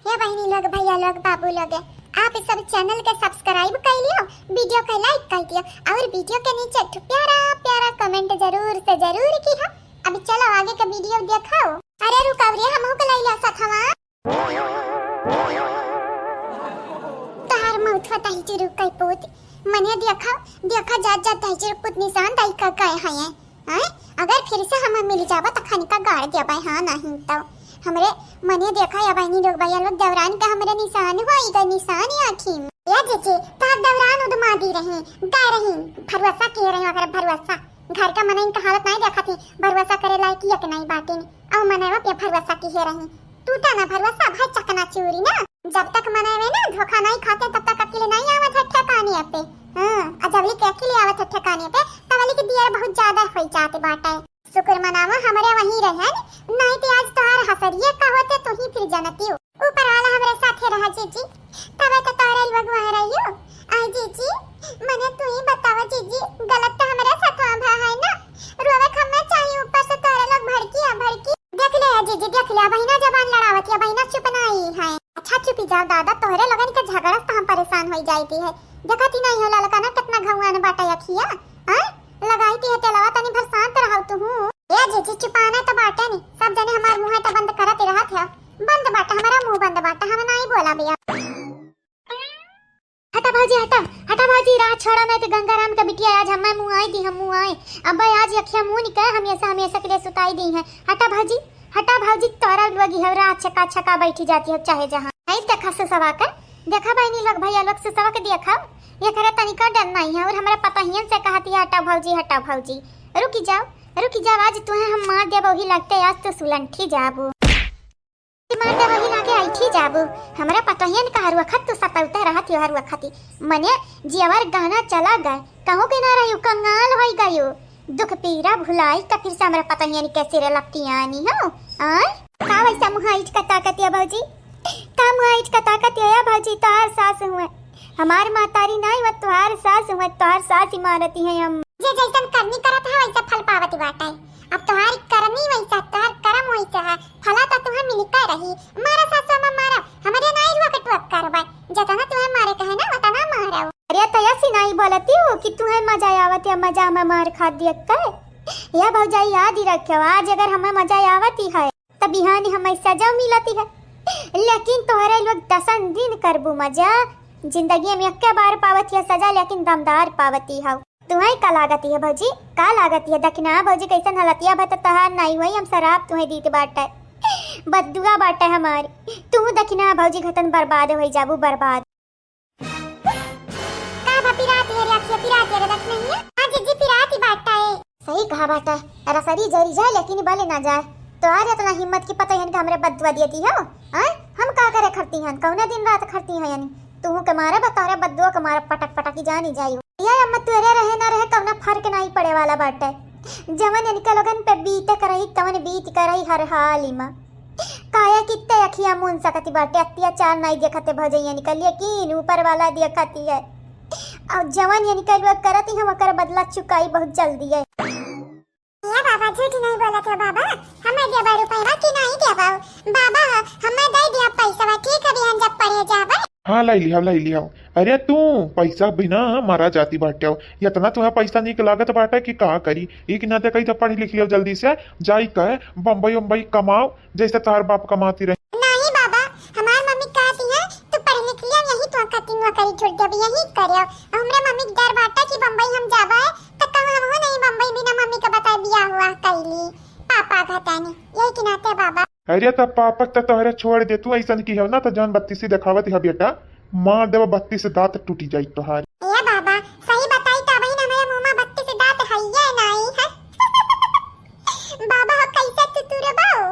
ये बहिनी लोग भैया लोग बाबू लोग आप इस सब चैनल के सब्सक्राइब कर लियो, वीडियो को लाइक कर दियो और वीडियो के नीचे प्यारा प्यारा कमेंट जरूर से जरूर की है। अभी चलो आगे का वीडियो दिखाओ। अरे रुकावरिया हमहु के लइला सखवा तार मौथवा ताही चुरु कई पोत मने देखा जात ताही चुरु पुत निशान ताही का कहे हैं। हैं अगर फिर से हम मिल जाबा त खानी का गाड़ देबा। हां नहीं तो हमरे मने देखा या बहनी लोग भैया लोग दवरान का हमरे निशान होई ग निशान आखी या जेजे तार दवरान उदमा दी रहे गा रही भरवसा के रहे। अगर भरवसा घर का मनइन का हालत नहीं देखा थी, भरवसा करे लायक यक नहीं बाटे ने औ मनवा पे भरवसा की है रही। टूटा ना भरवसा भाई चकना चूरी ना, जब तक मनवे ना धोखा नहीं खाते तब तक अकेले नहीं आवत है ठिकाने पे। हां अजबली के अकेले आवत है ठिकाने पे तवली के दियर बहुत ज्यादा होई जाते बाटे। शुक्र मनावा हमरे वहीं रहे, नहीं तो आज तोहार हसरिए का होते तो ही फिर जनती हो। ऊपर वाला हमरे साथे रहा जीजी तब तो तोरे लोग वहां रहियो। आई जीजी मने तू ही बतावा जीजी गलत तो हमरे साथ भा है ना, रोवे खम्मे चाहिए ऊपर से तोरे लोग भड़की देख ले जीजी देख ले। बहिना जबान लड़ावत या बहिना चुप नहीं है। अच्छा चुपी जाओ दादा, तोहरे लगन के झगड़ा से हम परेशान हो जाती है। देखती नहीं हो ललका ना कितना घुआन बाटा यखिया हां लगाईती है तेलवा तनी भर शांत रहौ तू। ए जीजी चुपाना तो बाटे नहीं, सब जने हमार मुंह तो बंद करत रहत है। बंद बाटा हमारा मुंह बंद बाटा, हम नहीं बोला भैया। हटा भाजी रात छोड़ा नहीं तो गंगाराम का बिटिया आज हमें मुंह आई दी, हम मुंह आए अब आज अखिया मुंह निकाय हमेशा के लिए सुताई दी है। हटा भाजी तोरा लगी है रात छका बैठी जाती है चाहे जहां नहीं देखा से सवा कर देखा बहनी लोग भैया लोग से सवा के देखा ये करे तनिका डर नहीं है। और हमारा पतहियन से कहती है हटा भौजी रुकी जाओ आज तुम्हें हम मार दे वही लगते आज तो सुलंठी जाबू मार दे वही लागे आई जाबू। हमारा पतहियन का हर वक्त तो सतावते रहत हर वक्त मने जीवर गाना चला गए कहूं के ना रहियो कंगाल होई गयो दुख पीरा भुलाई का फिर से हमारा पतहियन कैसे रे लगती आनी हो। आय का वैसा मुहाइज का ताकत है भौजी, का मुहाइज का ताकत है भौजी। तोहार सास हुए हमार मातारी नहीं मत तोहार सास हुए, तोहार सास ही मारती है हम जे जैसन करनी करत है वैसा फल पावती बाटा है। अब तोहार करनी वैसा तोहार कर्म वैसा है, फला तो तुम्हें मिलता रही। मारा सासू में मारा हमारे नहीं रुआ कटवा करबा जतना तुम्हें मारे कहे ना उतना मारो। अरे तयसी नहीं बोलती हो कि तुम्हें मजा आवत है, मजा में मार खा दिया कर। या भौजाई याद ही रखियो आज अगर हमें मजा आवती है तब बिहानी हमें सजा मिलती है। लेकिन तोहरे लोग 10 दिन करबू मजा, जिंदगी में एक बार पावती है सजा लेकिन दमदार पावती है। तुम्हें का लागती है भौजी का लागती है दखना भौजी कैसन हलतिया भत तहार नहीं हुई हम शराब तुम्हें दीत बाटे बदुआ बाटे हमारी तू दखना भौजी घतन बर्बाद हो जाबू बर्बाद। का पिराती है रखिए पिराती है रख नहीं है हां जीजी पिराती बाटा है सही कहा बाटा अरे सरी जरी जाए लेकिन बले ना जाए तो आज इतना हिम्मत की पता है कि हमरे बदवा देती हो हैं हम का करे खरती हैं कौने दिन रात खरती हैं यानी तू के मारे बता रे बदवा के मारे पटक पटक की जानी जाई ये अम्मा तेरे रहे ना रहे कौना फर्क नहीं पड़े वाला बाटे जवन इनके लोगन पे बीत करही तवन बीत करही हर हाल में काया कित्ते अखियां मुन सकती बाटे अत्याचार नहीं देखते भजैया निकलिए कि ऊपर वाला देखती है और जवन ये निकल करती हम कर बदला चुकाई बहुत जल्दी है या बाबा झूठ नहीं बोला था बाबा हमें दे बार रुपया कि नहीं दे बाबा हमें दे दिया पैसा ठीक है हम जब पढ़े जाबे
हाँ लाई लिया अरे तू पैसा बिना मारा जाती बाटे इतना तुम्हें पैसा निक लागत बाटे कि कहा करी एक नाते कहीं तो पढ़ी लिख लियो जल्दी से जाई कहे बम्बई उम्बई कमाओ जैसे तार बाप कमाती रहे
नहीं बाबा हमारी मम्मी कहती है तू पढ़ लिख लिया यही तो कटिंग करी छोड़ दे यही करियो हमरे मम्मी डर बाटा कि बम्बई हम जाबे तो कब हम हो नहीं बम्बई बिना मम्मी का बताए बियाह हुआ कैली पापा घटानी यही कि नाते बाबा
अरे तब पापक तो तोहरे छोड़ दे तू ऐसा की है ना तो जान बत्ती से दिखावत है बेटा मार देव बत्ती से दांत टूटी जाई तोहार
ये बाबा सही बताई तो बहन हमारे मुंह में बत्ती से दांत है ये नहीं है बाबा हो कैसे तुतुरे बाऊ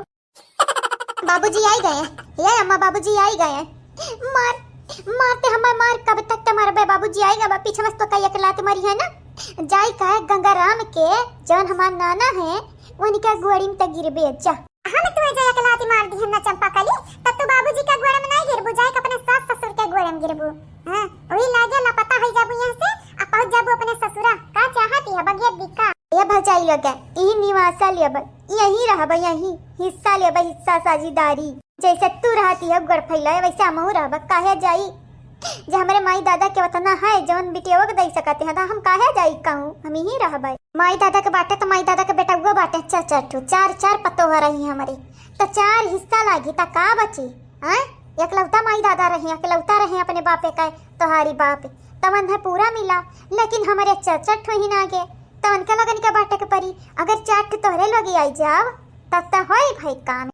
बाबूजी आई गए ये अम्मा बाबूजी आई गए मारते हमारे मार कब तक तुम्हारे बाबूजी आएगा पीछे मस्त तो कई अकलात मरी है ना जाई का गंगाराम के जौन हमार नाना है उनके गोड़ी में तक गिरबे जा हम तुम्हें जो अकलाती मार दी है ना चंपा कली तब तो बाबूजी का गोड़ा में नहीं गिरबू जाए अपने सास ससुर के गोड़े में गिरबू हां वही लागे ना पता है जाबू यहां से आ पहुंच जाबू अपने ससुरा का चाहती है बगिया दिक्का ये भजाई लगे ई निवासा लेब यही रहब यही हिस्सा लेब हिस्सा साझेदारी जैसे तू रहती है गड़ फैलाए वैसे हमहू रहब काहे जाई जे हमरे माई दादा के वतना है जवन बिटियावा के दई सकते हैं हम काहे जाई कहूं हम ही रहबै माई दादा के बाटे तो माई दादा के बेटा वो बाटे चार पत्तो हो रही हमारी तो 4 हिस्सा लागी ता का बची हैं एकलौता माई दादा रहे एकलौता रहे अपने बापे का तोहारी बाप तवन है पूरा मिला लेकिन हमारे 4 ठो ही ना गे तो उनके लगन के बाटे के परी अगर 4 तोहरे लगी आई जाव तब तो होई भाई काम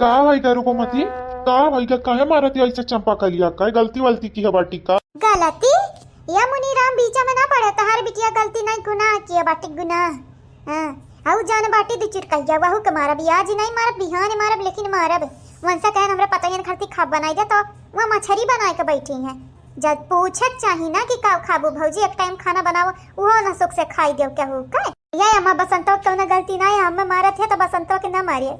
का भाई का रूपमती का भाई का काहे मारती ऐसे चंपा कलिया का गलती वलती की है बाटी का
गलती या मुनीराम बीचा में ना पड़े तहार बिटिया गलती नहीं गुनाह किया बाटी गुनाह हां आउ जान बाटी दि चिरकैया वहु के मारब आज नहीं मारब बिहान मारब लेकिन मारब वंसा कहन हमरे पता ही खरती खा बनाई दे तो वो मछली बनाए के बैठी है जब पूछत चाही ना कि का खाबू भौजी एक टाइम खाना बनाओ वो ना सुख से खाई देव क्या हो का ये अम्मा बसंतो के ना गलती नहीं हम मारत है तो बसंतो के ना मारिए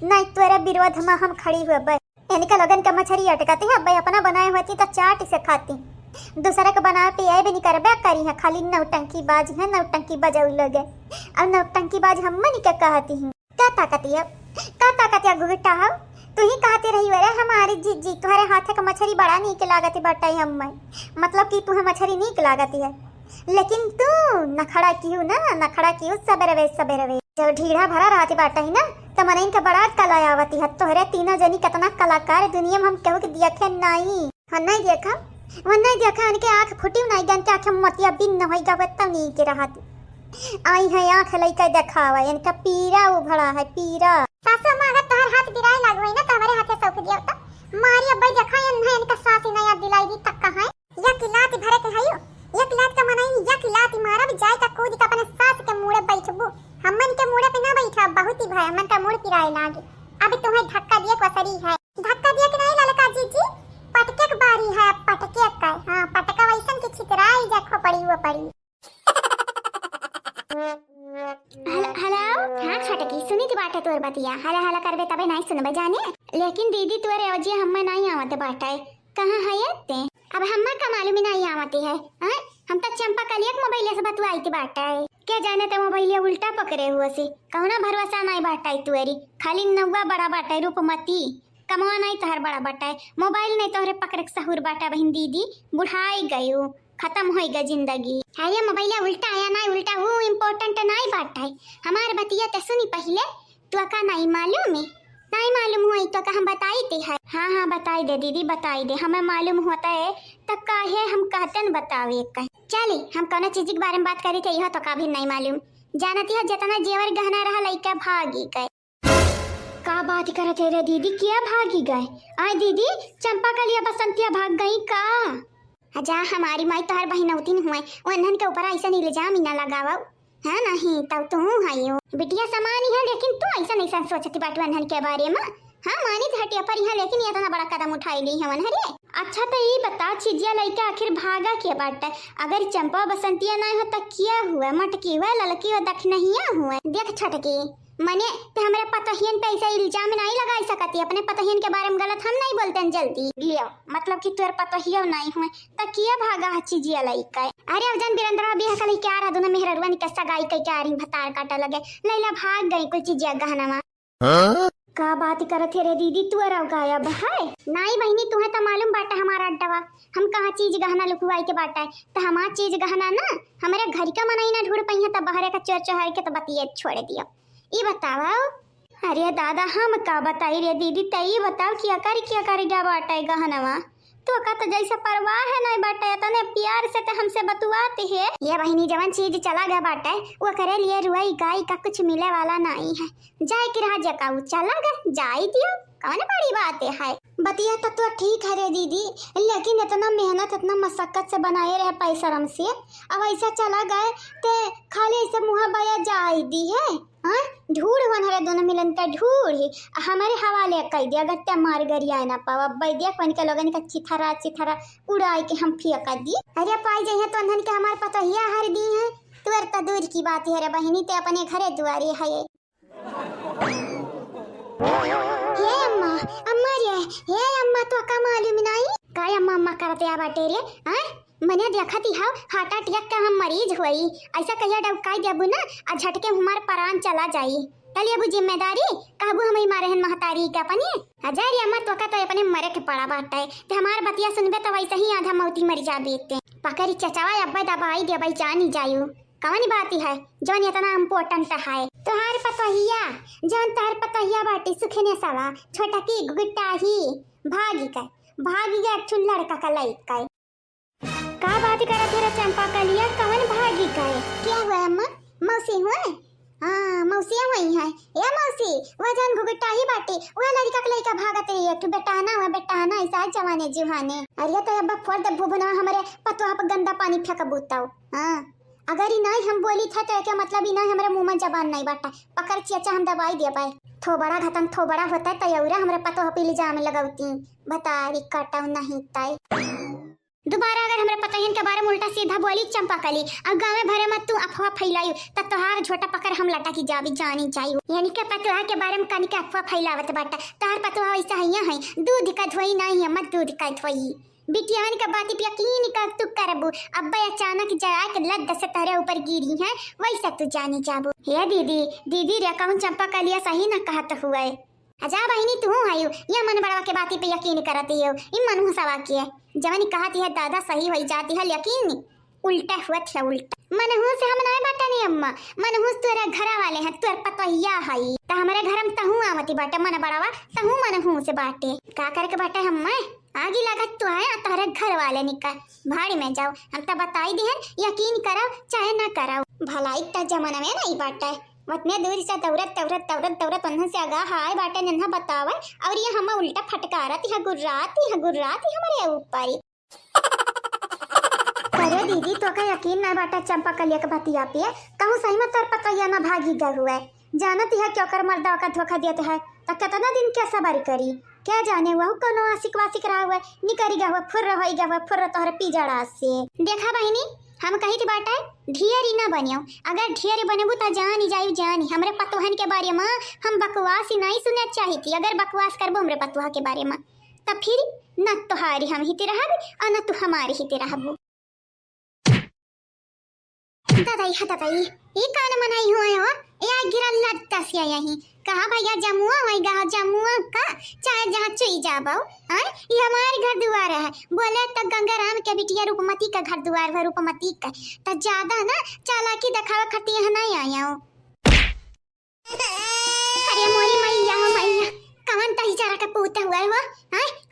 नहीं तेरे विरोध में हम खड़ी हुए बे इनका लगन का मछली अटकाती है भाई अपना बनाए होती तो चाट से खाती दूसरे को बना पे ये भी नहीं करबे करी है खाली नौटंकी बाज है नौटंकी बजाऊ लगे और नौटंकी बाज हम मन क्या कहती हूँ क्या ताकत है गुगटा हो तू ही कहती रही रे हमारी जीजी तुम्हारे हाथ का मछली बड़ा नीक लागती बटाई हम मतलब कि तुम्हें मछली नीक लागती है लेकिन तू नखड़ा क्यों ना नखड़ा क्यों सबेरवे जब ढीढ़ा भरा रहती बाटा ही ना तो मन इनका बड़ा कला आवती है तोहरे तीनों जनी कितना कलाकार दुनिया में हम कहू के देखे नहीं हम नहीं देखा वो नहीं देखा इनके आंख फुटी नहीं जानते आंख मतिया बिन न होइगा तब नहीं के रहती आई है आंख लइका देखावा इनका पीरा उभड़ा है पीरा सासू मां अगर तोहर हाथ बिराए लागो ना तो हमारे हाथे सौंप दियो तो मारी अब्बई देखा है इनका सास नया दिलाई दी तक कहां या किलात भरे के हयो या किलात का मनाई या किलात मारा भी जाए का कूद का अपने सास के मुड़े बैठबू हमन के मुड़े पे ना बैठा बहुत ही भय मन का मुड़ पिराए लागे अभी तुम्हें धक्का दिए कसरी है धक्का दिए कि नहीं ललका जीजी पटके की बारी है पटके का हां पटका वैसन के छितराई जाखो पड़ी वो पड़ी हेलो हां छटकी सुनी थी बाटे तोर बतिया हला करबे तबे नहीं सुनबे जाने लेकिन दीदी तोरे अवजी हम्मा नहीं आवत बाटे कहां है ते अब हम्मा का मालूम नहीं आवती है हां हम तो चंपा कलिया के मोबाइल से बतवाई थी बाटे क्या जाने ते मोबाइल उल्टा पकड़े हुए से कहना भरोसा नहीं बाटाई तुएरी खाली नौवा बड़ा बाटाई रूपमती कमावा नहीं तोहर बड़ा बाटाई मोबाइल नहीं तोहरे पकड़ के सहूर बाटा बहन दीदी बुढ़ाई गयू खत्म होएगा जिंदगी है ये मोबाइल उल्टा आया नहीं उल्टा वो इम्पोर्टेंट नहीं बाटाई हमारे बतिया ते सुनी पहले तो का नहीं मालूम है नहीं मालूम हुई तो का हम बताई थी है हाँ बताई दे दीदी बताई दे हमें मालूम होता है तब काहे हम कहते न बतावे कह चली हम कौन चीज के बारे में बात करी थे यह तो का भी नहीं मालूम जानती है जितना जेवर गहना रहा लइका भागी गए का बात करत है रे दीदी क्या भागी गए आय दीदी चंपा कलिया बसंतिया भाग गई का जा हमारी माई तोहर बहिनौती हुए उन्हन के ऊपर ऐसा इल्जाम ही ना लगावा है नहीं तब तू हाइयो बिटिया समान है लेकिन तू ऐसा सोचती बाटू अनहन के बारे में। हाँ मानी हटिया पर यहाँ लेकिन ये इतना बड़ा कदम उठाई ली है हरे। अच्छा तो ये बता चिजिया लड़का आखिर भागा के बाटे अगर चंपा बसंतिया नहीं हो तो क्या हुआ मटकी हुआ ललकी हुआ दखनहिया हुआ देख छटकी मने ते हमारे पतहियन पे ऐसा इल्जाम नहीं लगा सकती अपने पतहियन के बारे में गलत हम नहीं बोलते हैं जल्दी लियो मतलब कि तुर पतहियो नहीं हुए तो किया भागा चिजिया लड़का। अरे अब जन बिरंदरा बियाह कली क्या रहा दोनों मेहररुआ निकल सगाई कई क्या रही भतार काटा लगे लैला भाग गई कुछ चिजिया गहना का बात करत थे रे दीदी तू अरव गायब है नहीं बहनी तुम्हें तो मालूम बाटा हमारा अड्डवा हम कहाँ चीज गहना लुकवाई के बाटा है तो हमारा चीज गहना ना हमारे घर का मनाई ना ढूंढ पाई तो बहरे का चोर चोहार के तो बतिये छोड़ दियो ये बताओ। अरे दादा हम का बताई रे दीदी तई बताओ क्या करी जा बाटा है गहनवा तो का तो जैसा परवाह है नहीं बाटा इतने प्यार से तो हमसे बतुआते है ये बहनी जवन चीज चला गया बाटा वो करे लिए रुआई गाय का कुछ मिले वाला नहीं है जाए कि रहा जकाऊ चला गया जाई दियो कौन बड़ी बात है बतिया तो ठीक है रे दीदी लेकिन इतना मेहनत इतना मशक्कत से बनाए रहे पैसरम से अब ऐसा चला गए ते खाली ऐसे मुँह बया जाई दी है ढूढ़ हमारे दोनों मिलन का ढूढ़ ही हमारे हवाले कर दिया अगर ते मार गरिया ना पावा बैदिया कौन के लोगन का चिथरा उड़ाई के हम फियका दी। अरे पाई जाइए तो अनहन के हमारे पता हिया हर दी है तुअर तो दूर की बात है रे बहनी ते अपने घरे दुआरी है ये अम्मा रे हे अम्मा तो का मालूम नहीं का अम्मा करते आ बाटे रे मने देखती हाउ हार्ट अटैक का हम मरीज हुई ऐसा कहिया डबकाई देबू ना आ झटके हमार प्राण चला जाई तली अबू जिम्मेदारी कहबू हम मारे हन महतारी का अपने हजार अम्मा तो का तो अपने मरे के पड़ा बाटा है ते हमार बतिया सुनबे तो वैसे ही आधा मौती मर जाबे ते पकड़ी चचावा अब्बा दबाई देबई जानी जायू कौन बात है जौन इतना इम्पोर्टेंट है तोहार पतहिया जौन तोहार पतहिया बाटी सुखने सवा छोटा की गुट्टा ही भागी गया एक लड़का का लड़का का बात करा तेरा चंपा का लिया कौन भागी का क्या हुआ अम्मा मौसी हुआ मौसी हुई है या मौसी वह जौन गुट्टा ही बाटी वह लड़का का लड़का भागत रही है बेटाना ऐसा जवाने जुहाने अरे तो अब फोड़ दे भुबना हमारे पतवा पर गंदा पानी फेंक बूताओ अगर ही नहीं हम बोली था तो क्या मतलब ही नहीं हमारे मुंह में जबान नहीं बाटा पकड़ चाचा हम दवाई दे पाए थो बड़ा घतन थो बड़ा होता है तयौरा हमारे पतो पीली जाम लगावती बता री काटाऊ नहीं तय दोबारा अगर हमारे पतहिन के बारे में उल्टा सीधा बोली चंपा कली अब गाँव में भरे मत तू अफवाह फैलायू तब तोहार झोटा पकड़ हम लटा की जाबी जानी चाहिए यानी के पतवा के बारे में कनी के अफवाह फैलावत बाटा तोहार पतवा ऐसा है दूध का धोई नहीं है मत दूध का धोई बिटियान का बाती पे यकीन कर तू करबू अब्बा अचानक जरा के लद से तेरे ऊपर गिरी है वैसा तू जानी जाबू हे दीदी रे कौन चंपा का लिया सही ना कहत हुआ अजा बहनी तू आयु ये मन बड़वा के बाती पे यकीन करती हो इन मनहु सवा की है जवानी कहती है दादा सही हो जाती है यकीन उल्टा हुआ था उल्टा मनहु से हम नहीं बाटा नहीं अम्मा मनहु तोरे घर वाले हैं तोर पतोहिया है तो हमारे घर में तहु आवती बाटे मन बड़वा तहु मनहु से बाटे का करके बाटे हम आगे लागत तो है तारे घर वाले निकल भाड़ी में जाओ हम तो बताई दिहन यकीन कराओ चाहे ना कराओ भलाई का जमाना में नहीं बाटा है उतने दूर से दौड़त उन्हें से आगा हाय बाटे नन्हा बतावा और ये हम उल्टा फटकारत है गुर्रात हमारे ऊपर अरे दीदी तो का यकीन ना बाटा चंपा कलिया के बतिया पे कहूँ सही में तर पता या ना भागी गए हुए जानत है क्यों कर मर्दा का धोखा देते है तो कितना दिन क्या सवारी करी क्या जाने हुआ कोनो आशिक वासिक रहा हुआ निकरी गया हुआ फुर्र तोहरे पिजड़ा से देखा बहनी हम कही थी बाटा ढियरी ना बनियो अगर ढियरी बनेबू तो जानी हमरे पतवाहन के बारे में हम बकवास ही नहीं सुनना चाही थी अगर बकवास करबो हमरे पतवाह के बारे में तब फिर न तुहारी हम हिते रहब और न तू हमारी हिते रहबू दादाई ये कान मनाई हुए हो या गिरल लत्ता से यही कहा भैया जमुआ होएगा जमुआ का चाहे जहाँ चुई जाबो ये हमारे घर दुआर है बोले तो गंगाराम के बिटिया रूपमती का घर दुआर है रूपमती का तो ज्यादा ना चालाकी दिखावा खती है नहीं आया हूँ अरे मोरी मैया कौन तही चारा का पूता हुआ है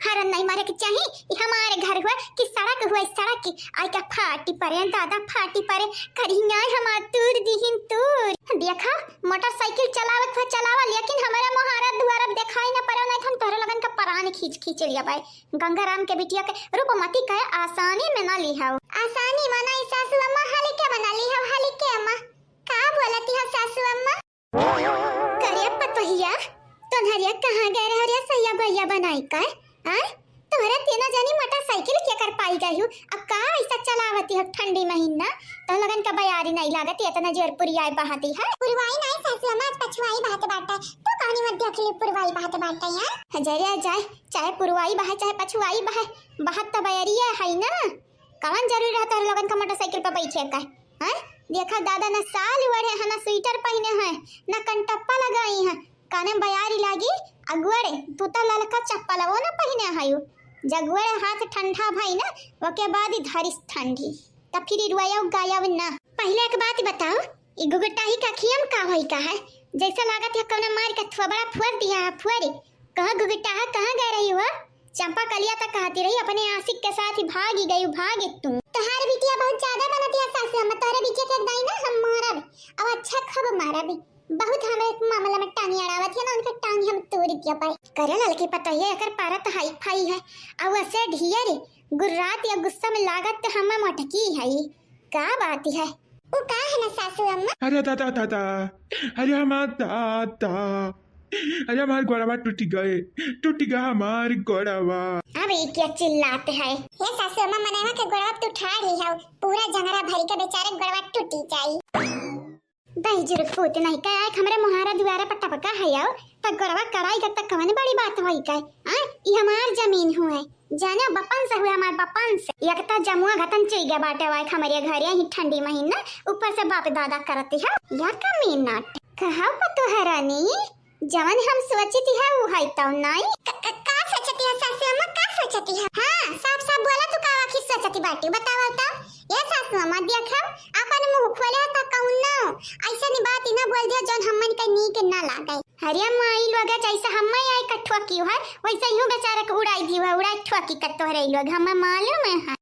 हरन नहीं मारे के चाहिए हमारे घर हुआ कि सड़क हुआ इस सड़क की आई का फाटी परे दादा फाटी परे करिंगा हमार तूर दिहिन तूर देखा मोटरसाइकिल चलावा लेकिन हमारा मोहारा दुआरा दिखाई ना पड़ा नहीं थन तोरे लगन का परान खींच लिया भाई गंगाराम के बिटिया के रूपमती कहे आसानी में ना लिहाओ आसानी मना सासू अम्मा हाली के बना लिहाओ हाली के अम्मा का बोलती है सासू अम्मा करे पतोहिया तोहरिया कहां गए रे हरिया सैया गैया बनाई का हां तोहरा तीनों जनी मोटरसाइकिल क्या कर पाई गई हूं अब का ऐसा चलावती है ठंडी महीना तो लगन का बयारी नहीं लागत इतना जोर पुरवाई बहाती है पुरवाई नहीं सासू अम्मा पछवाई बहाते बाटा तो कहानी मत देखले पुरवाई बहाते बाटा यार जरिया जाए चाहे पुरवाई बहा चाहे पछवाई बहा बहात तो बयारिया है ना कौन जरूरी रहता है लगन का मोटरसाइकिल पर बैठे का हां देखा दादा ना साल वड़े है ना स्वेटर पहने है ना कंटप्पा लगाई है काने बयारी लागी अगवड़े तू तो ललका चप्पल वो ना पहने है जगवड़े हाथ ठंडा भाई ना ओके बाद ही धरिस ठंडी तब फिर रुआया गायब ना पहले एक बात बताओ ई गुगटाही का खियम का होई का है जैसा लागत है कौन मार के थोबड़ा फोड़ दिया है फुअरी कहां गुगटाहा कहां गए रही हो चंपा कलिया तक कहती रही अपने आशिक के साथ ही भागी गई भागे तुम तुम्हारी बिटिया बहुत ज्यादा बनती है सासू अम्मा तोरे बिटिया के दाई ना हम मारब अब अच्छा खब मारब बहुत हमें मामला में टांगी अड़ावत है ना उनका टांग हम तोड़ दिया पाए करे ललकी पता है एकर पारत हाई फाई है अब ऐसे ढियर गुर्रात या गुस्सा में लागत तो हम मटकी है का बात है वो का है ना सासू अम्मा
अरे दादा अरे हमार दादा अरे हमार गोड़वा टूट गया हमार गोड़वा
अबे क्या चिल्लाते हैं ये सासू अम्मा मनेवा के गोड़वा तू उठा रही है पूरा जंगरा भरी के बेचारे गोड़वा टूटी जाई दही जरूर पोते नहीं का आए हमरे मुहारा दुआरा पट्टा पक्का है आओ तक गरवा कराई का तक कवन बड़ी बात होई का हां ई हमार जमीन हुए जाने बपन से हुए हमार बपन से एकता जमुआ घतन चई गया बाटे वाई हमारे घरे ही ठंडी महीना ऊपर से बाप दादा करती है या का मिनट कहा पतो है रानी जवन हम सोचती है वो है तो नहीं का सोचती है सासू अम्मा का सोचती है हां साफ साफ बोला तू का आखिर सोचती बाटी बताओ तो ये सासू अम्मा देखा अपन मुंह खोले त कहूं ना ऐसा नहीं बात ना बोल दिया जन हमन के नी के ना लागे हरिया माई लोग जैसा हम आई कठवा की है वैसे ही बेचारा को उड़ाई दी है उड़ाई ठोकी कर तोहरे लोग हम मालूम है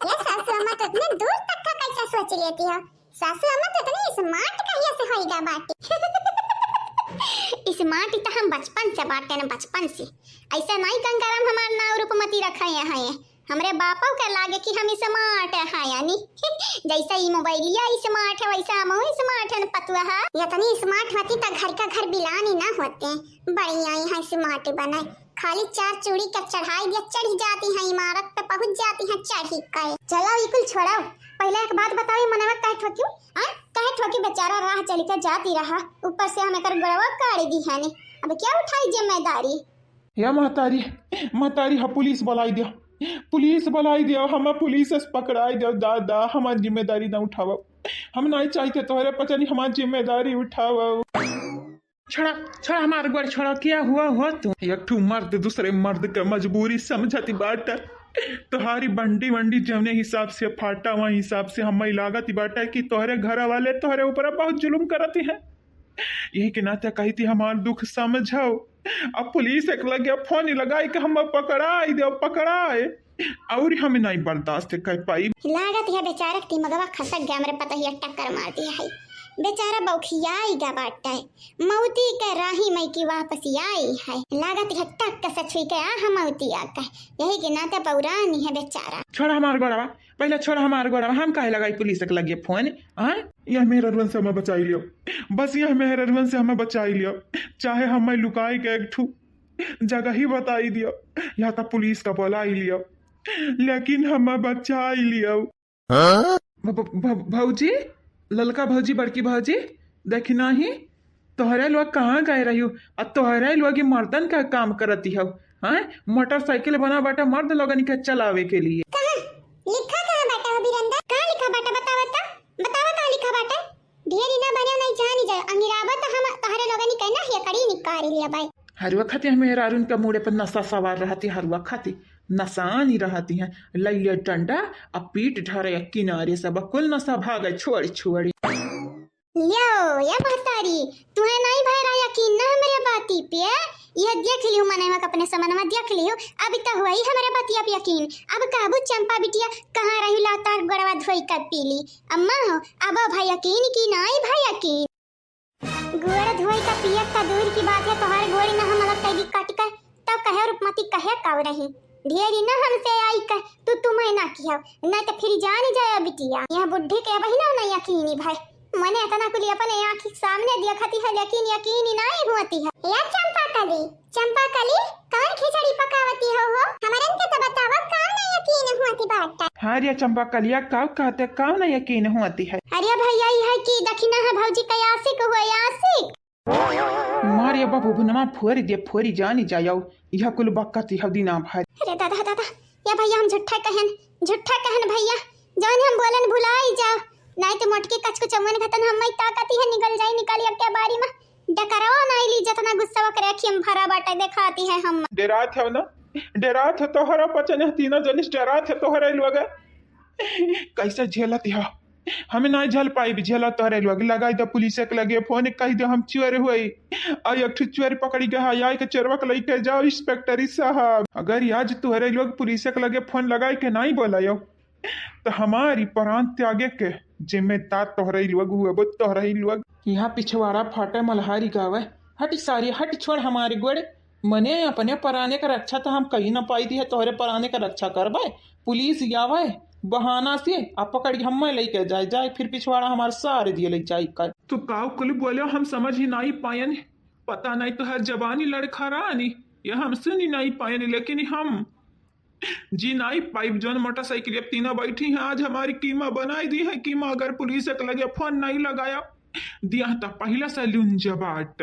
ये सासू अम्मा तो इतने दूर तक का कैसा सोच लेती है सासू अम्मा तो इतनी स्मार्ट कहिया से होईगा बाटी स्मार्ट तो हम बचपन से बाटे ना बचपन से ऐसा नहीं गंगाराम हमार नाव रूपमती रखा है हमरे बापों का लागे कि हम स्मार्ट है यानी जैसा ई मोबाइलिया स्मार्ट है वैसा हम स्मार्ट है पतुआ है ये तनी स्मार्ट होती तो घर का घर बिलानी ना होते बढ़िया ही है स्मार्ट बनाए खाली 4 चूड़ी का चढ़ाई दिया चढ़ जाती है इमारत पे पहुंच जाती है चढ़ी के चलो इकुल छोड़ो पहले एक बात बताओ मनवा काहे ठोक्यू हां काहे ठोकी बेचारा राह चल के जाती रहा ऊपर से हम एकर गड़वा काढ़ दी है ने अब क्या उठाई जिम्मेदारी
या महतारी हा पुलिस बुलाई दिया हम पुलिस से पकड़ाई दो दादा हमारी जिम्मेदारी ना उठाओ हम नहीं चाहते तोहरे पता नहीं हमारी जिम्मेदारी उठाओ
छोड़ा हमारे गोड़ छोड़ा क्या हुआ हो तू
एक ठू मर्द दूसरे मर्द का मजबूरी समझती बाटा तोहारी बंडी जमने हिसाब से फाटा वही हिसाब से हम लागत बाटा कि तोहरे घर वाले तोहरे ऊपर बहुत जुल्म करते हैं यही के नाते कही थी हमार दुख समझाओ अब पुलिस एक लगे फोन लगाई कि हम पकड़ाए और हमें नहीं बर्दाश्त कर पाई
लागत है बेचारा की मगवा खसक गया मेरे पता ही टक्कर मार दिया है बेचारा बौखियाईगा बाटा है मौती के राही मई की वापस आई है लागत है टक से छुई के हम मौती आका यही के नाते पौरानी है बेचारा
छोड़ा हमार गोड़वा पहले छोड़ा हमार गोड़वा हम काहे लगाई पुलिस के लगे फोन हां
यह मेहरवन से हमें बचाई लियो बस यह मेहरवन से हमें बचाई लियो चाहे हमें लुकाई के एक ठू जगह ही बताई दियो या तो पुलिस का बुलाई लियो लेकिन हमें बचाई लियो
भौजी ललका भौजी बड़की भौजी देखना ही तोहरे लोग कहाँ गए रही हो और तोहरे लोग मर्दन का काम करती हो हाँ मोटरसाइकिल बना बाटा मर्द लोगन के चलावे के लिए
लिखा कहाँ बाटा हो बिरंदा कहाँ लिखा बाटा बतावा कहाँ लिखा बाटा ढेरी ना बने नहीं जानी जाए अंगिरावत हम तोहरे लोगन के ना ये कड़ी निकाल लिया भाई
हर वक्त हमें अरुण का मुड़े पर नशा सवार रहती हर वक्त नशानी रहती हैं लैया डंडा और पीठ ढरे किनारे सब कुल नशा भागे छोड़ी
लियो या महतारी तुम्हें नहीं भय रहा यकीन ना हमारे बाती पे यह देख लियो मने में अपने समन में देख लियो अब तो हुआ ही हमारे बातिया पे यकीन अब काबू चंपा बिटिया कहाँ रही लाता गड़वा धोई कर पीली अम्मा हो अब भाई यकीन की नहीं भाई यकीन गोड़ धोई का पियत का दूर की बात है तोहर गोड़ी ना हम अलग कैदी काट कर तब कहे रूपमती कहे काव रही ढेरी ना हमसे आई कर तुम्हें ना किया नहीं तो फिर जान जाए बिटिया यह बुढ़ी के बहिना ना यकीनी भाई मने इतना कुली अपने आँख सामने देखती है लेकिन यकीन ही नहीं होती है या चंपा कली कौन खिचड़ी पकावती हो हमारे के तो बतावा कौन नहीं यकीन होती बात
हाँ रे चंपा कलिया काव कहते काव ना यकीन होती है।
अरे भैया है कि दक्षिणा है भौजी का आशिक हुआ आशिक
मारे बाबू भुनमा फोरी जानी जायो यह कुल बक्कती हवदी ना भाई।
अरे दादा या भैया हम झूठा कहन भैया जान हम बोलन भुलाई जाओ नहीं तो मोटकी कच को चमन खतन हम ताकती है निकल अब क्या बारी में डकराओ नहीं ली जितना गुस्सा करे कि हम भरा बाटा दिखाती है हम
डरात है ना डरात है तोहरा पचन तीनों जनिस डरात है तोहरा लोग कैसे झेलत है हमें नहीं झेल पाई भी झेला तोहरे लोग लगाई तो पुलिस के लगे फोन कही दो हम चोर हुई और एक चोर पकड़ी गए आई के चोरवा के लेके जाओ इंस्पेक्टर साहब अगर आज तोहरे लोग पुलिस के लगे फोन लगाई के नहीं बोला तो हमारी प्राण त्यागे के जिम्मेदार तोहरे लोग हुए वो तोहरे लोग यहाँ पिछवाड़ा फाटे मल्हारी गावे हट सारी हट छोड़ हमारी गोड़ मने अपने पराने का रक्षा तो हम कहीं ना पाई दी है तोहरे पराने का रक्षा करवाए पुलिस आवे बहाना से आप पकड़ के हम लेके जाए फिर पिछवाड़ा हमारे सारे दिए ले जाए कर तो काव कुल बोले हम समझ ही नहीं पायन पता नहीं तो हर जबानी लड़खा रानी ये हम सुन ही नहीं पायन लेकिन हम जी नहीं पाइप जोन मोटरसाइकिल तीनों बैठी हैं आज हमारी कीमा बनाई दी है कीमा अगर पुलिस के लगे फोन नहीं लगाया दिया तो पहला से लुंजा बाट